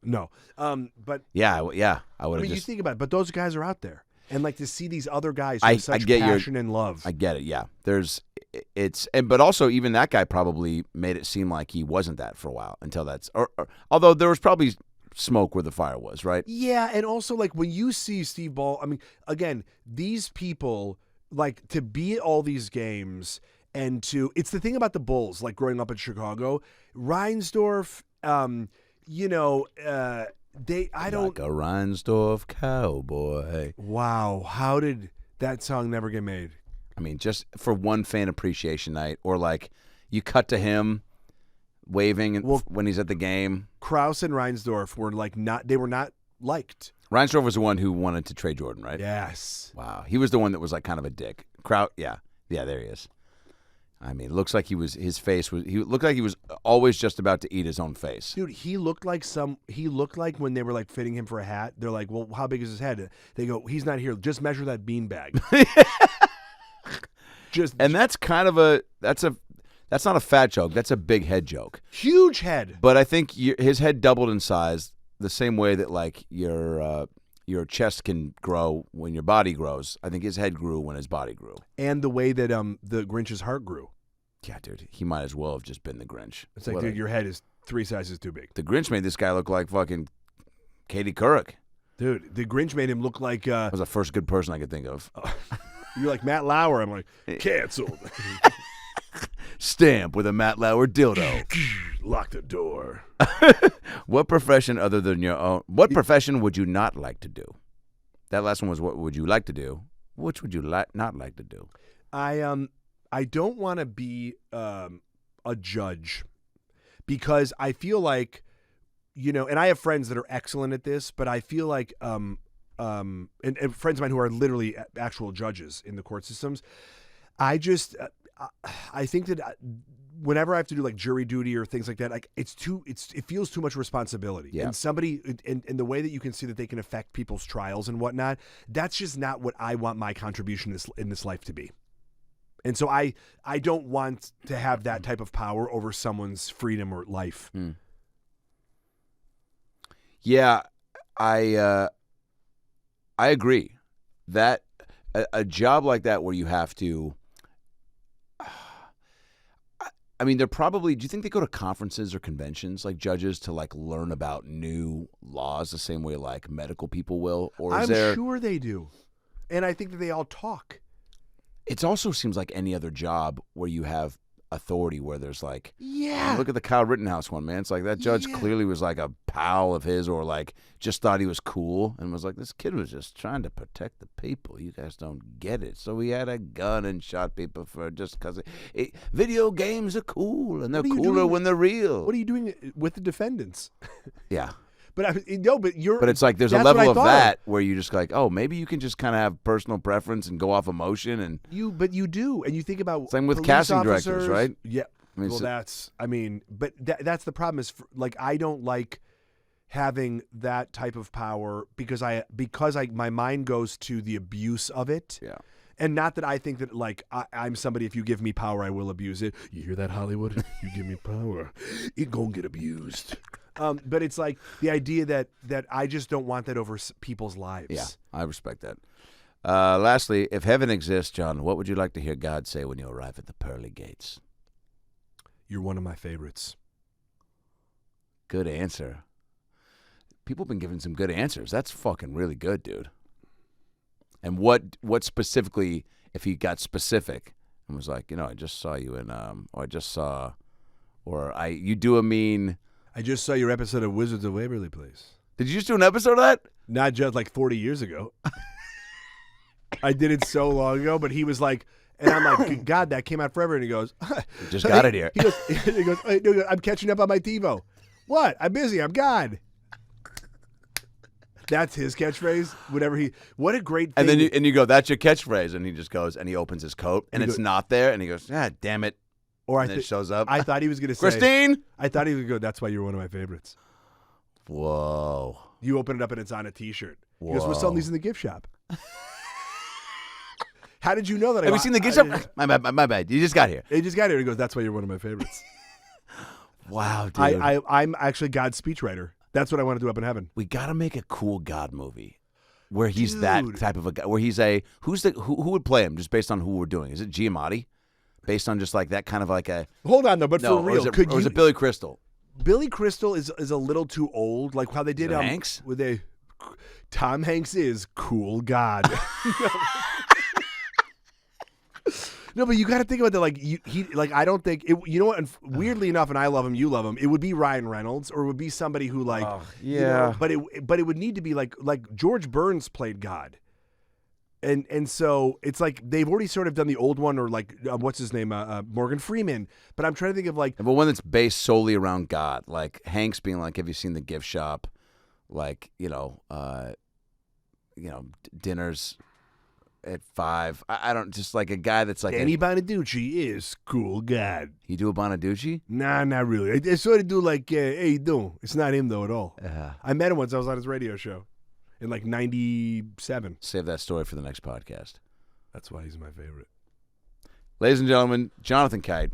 No. But Yeah, I would I have mean, you just. think about it, but those guys are out there. And like to see these other guys I with such get your- passion and love. I get it. Yeah, but also even that guy probably made it seem like he wasn't that for a while until although there was probably smoke where the fire was, right? Yeah, and also like when you see Steve Ball, I mean, again, these people like to be at all these games and it's the thing about the Bulls, like growing up in Chicago, Reinsdorf, Like a Reinsdorf cowboy. Wow, how did that song never get made? I mean, just for one fan appreciation night, or like you cut to him waving when he's at the game. Krause and Reinsdorf were not liked. Reinsdorf was the one who wanted to trade Jordan, right? Yes. Wow, he was the one that was like kind of a dick. Yeah, there he is. I mean, it looks like he looked like he was always just about to eat his own face. Dude, he looked like when they were like fitting him for a hat, they're like, well, how big is his head? They go, he's not here. Just measure that beanbag. And that's kind of that's not a fat joke. That's a big head joke. Huge head. But I think his head doubled in size the same way that like your chest can grow when your body grows. I think his head grew when his body grew. And the way that the Grinch's heart grew. Yeah, dude, he might as well have just been the Grinch. It's like, dude, your head is 3 sizes too big. The Grinch made this guy look like fucking Katie Couric. Dude, the Grinch made him look like That was the first good person I could think of. you're like Matt Lauer. I'm like, canceled. Stamp with a Matt Lauer dildo. Lock the door. What profession other than your own? What profession would you not like to do? That last one was what would you like to do? Which would you not like to do? I don't want to be a judge because I feel like, you know, and I have friends that are excellent at this, but I feel like and friends of mine who are literally actual judges in the court systems. I think that whenever I have to do like jury duty or things like that, like it feels too much responsibility. Yeah. And somebody in the way that you can see that they can affect people's trials and whatnot, that's just not what I want my contribution in this life to be. And so I don't want to have that type of power over someone's freedom or life. Mm. Yeah, I agree that a job like that where you have to. I mean, they're probably. Do you think they go to conferences or conventions like judges to like learn about new laws the same way like medical people will? Or is I'm sure they do, and I think that they all talk. It also seems like any other job where you have authority, where there's like, yeah, look at the Kyle Rittenhouse one, man. It's like that judge clearly was like a pal of his, or like just thought he was cool and was like, this kid was just trying to protect the people. You guys don't get it. So he had a gun and shot people for just because video games are cool and they're cooler when they're real. What are you doing with the defendants? Yeah. But But it's like there's a level of that where you just like, oh, maybe you can just kind of have personal preference and go off emotion and you do, and you think about same with police casting directors, officers, right? Yeah. I mean, well, but that's the problem is like I don't like having that type of power because my mind goes to the abuse of it. Yeah. And not that I think that like I'm somebody. If you give me power, I will abuse it. You hear that, Hollywood? You give me power, it gonna get abused. But it's like the idea that I just don't want that over people's lives. Yeah, I respect that. Lastly, if heaven exists, John, what would you like to hear God say when you arrive at the pearly gates? You're one of my favorites. Good answer. People have been giving some good answers. That's fucking really good, dude. And what specifically, if he got specific and was like, you know, I just saw you in, or I just saw, or you do a mean. I just saw your episode of Wizards of Waverly Place. Did you just do an episode of that? Not just like 40 years ago. I did it so long ago, but he was like, and I'm like, God, that came out forever. And he goes, you just got it here. He goes, I'm catching up on my TiVo. What? I'm busy. I'm God. That's his catchphrase. What a great thing. And then you go, that's your catchphrase. And he just goes, and he opens his coat, and it's not there. And he goes, damn it. Or and it shows up. I thought he was going to say, Christine? I thought he was going to go, that's why you're one of my favorites. Whoa. You open it up and it's on a T-shirt. Whoa. He goes, we're selling these in the gift shop. How did you know that? Have you seen the gift shop? My bad. You just got here. He just got here. He goes, that's why you're one of my favorites. Wow, dude. I'm actually God's speechwriter. That's what I want to do up in heaven. We got to make a cool God movie where he's that type of a guy, where he's who would play him just based on who we're doing? Is it Giamatti? Based on just like that kind of like a. Hold on though, but for real, or is it Billy Crystal? Billy Crystal is a little too old, like how they did Hanks. Tom Hanks is cool God. No, but you got to think about that. Like I don't think it. You know what? Weirdly enough, and I love him, you love him. It would be Ryan Reynolds, or it would be somebody who like. Yeah. You know, but it would need to be like George Burns played God. And so it's like they've already sort of done the old one, or like what's his name, Morgan Freeman. But I'm trying to think of like, but one that's based solely around God, like Hanks being like, "Have you seen The Gift Shop?" Like dinners at 5. I don't just like a guy that's like Danny Bonaducci is cool God. You do a Bonaducci? Nah, not really. I sort of do like, hey, you doing? It's not him though at all. I met him once. I was on his radio show. In like 97. Save that story for the next podcast. That's why he's my favorite. Ladies and gentlemen, Jonathan Kite.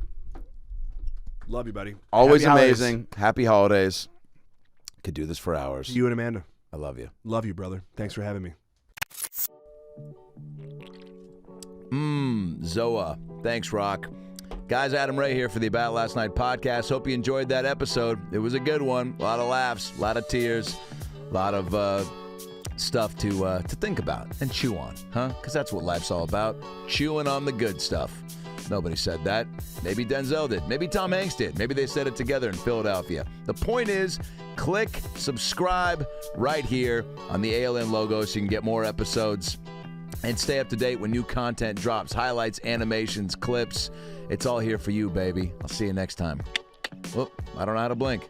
Love you, buddy. Always Happy amazing. Holidays. Happy holidays. Could do this for hours. You and Amanda. I love you. Love you, brother. Thanks for having me. Zoa. Thanks, Rock. Guys, Adam Ray here for the About Last Night podcast. Hope you enjoyed that episode. It was a good one. A lot of laughs, a lot of tears, a lot of stuff to think about and chew on, huh? Because that's what life's all about, chewing on the good stuff. Nobody said that. Maybe Denzel did. Maybe Tom Hanks did. Maybe they said it together in Philadelphia. The point is, click subscribe right here on the ALN logo so you can get more episodes and stay up to date when new content drops. Highlights, animations, clips. It's all here for you, baby. I'll see you next time. Whoop, I don't know how to blink.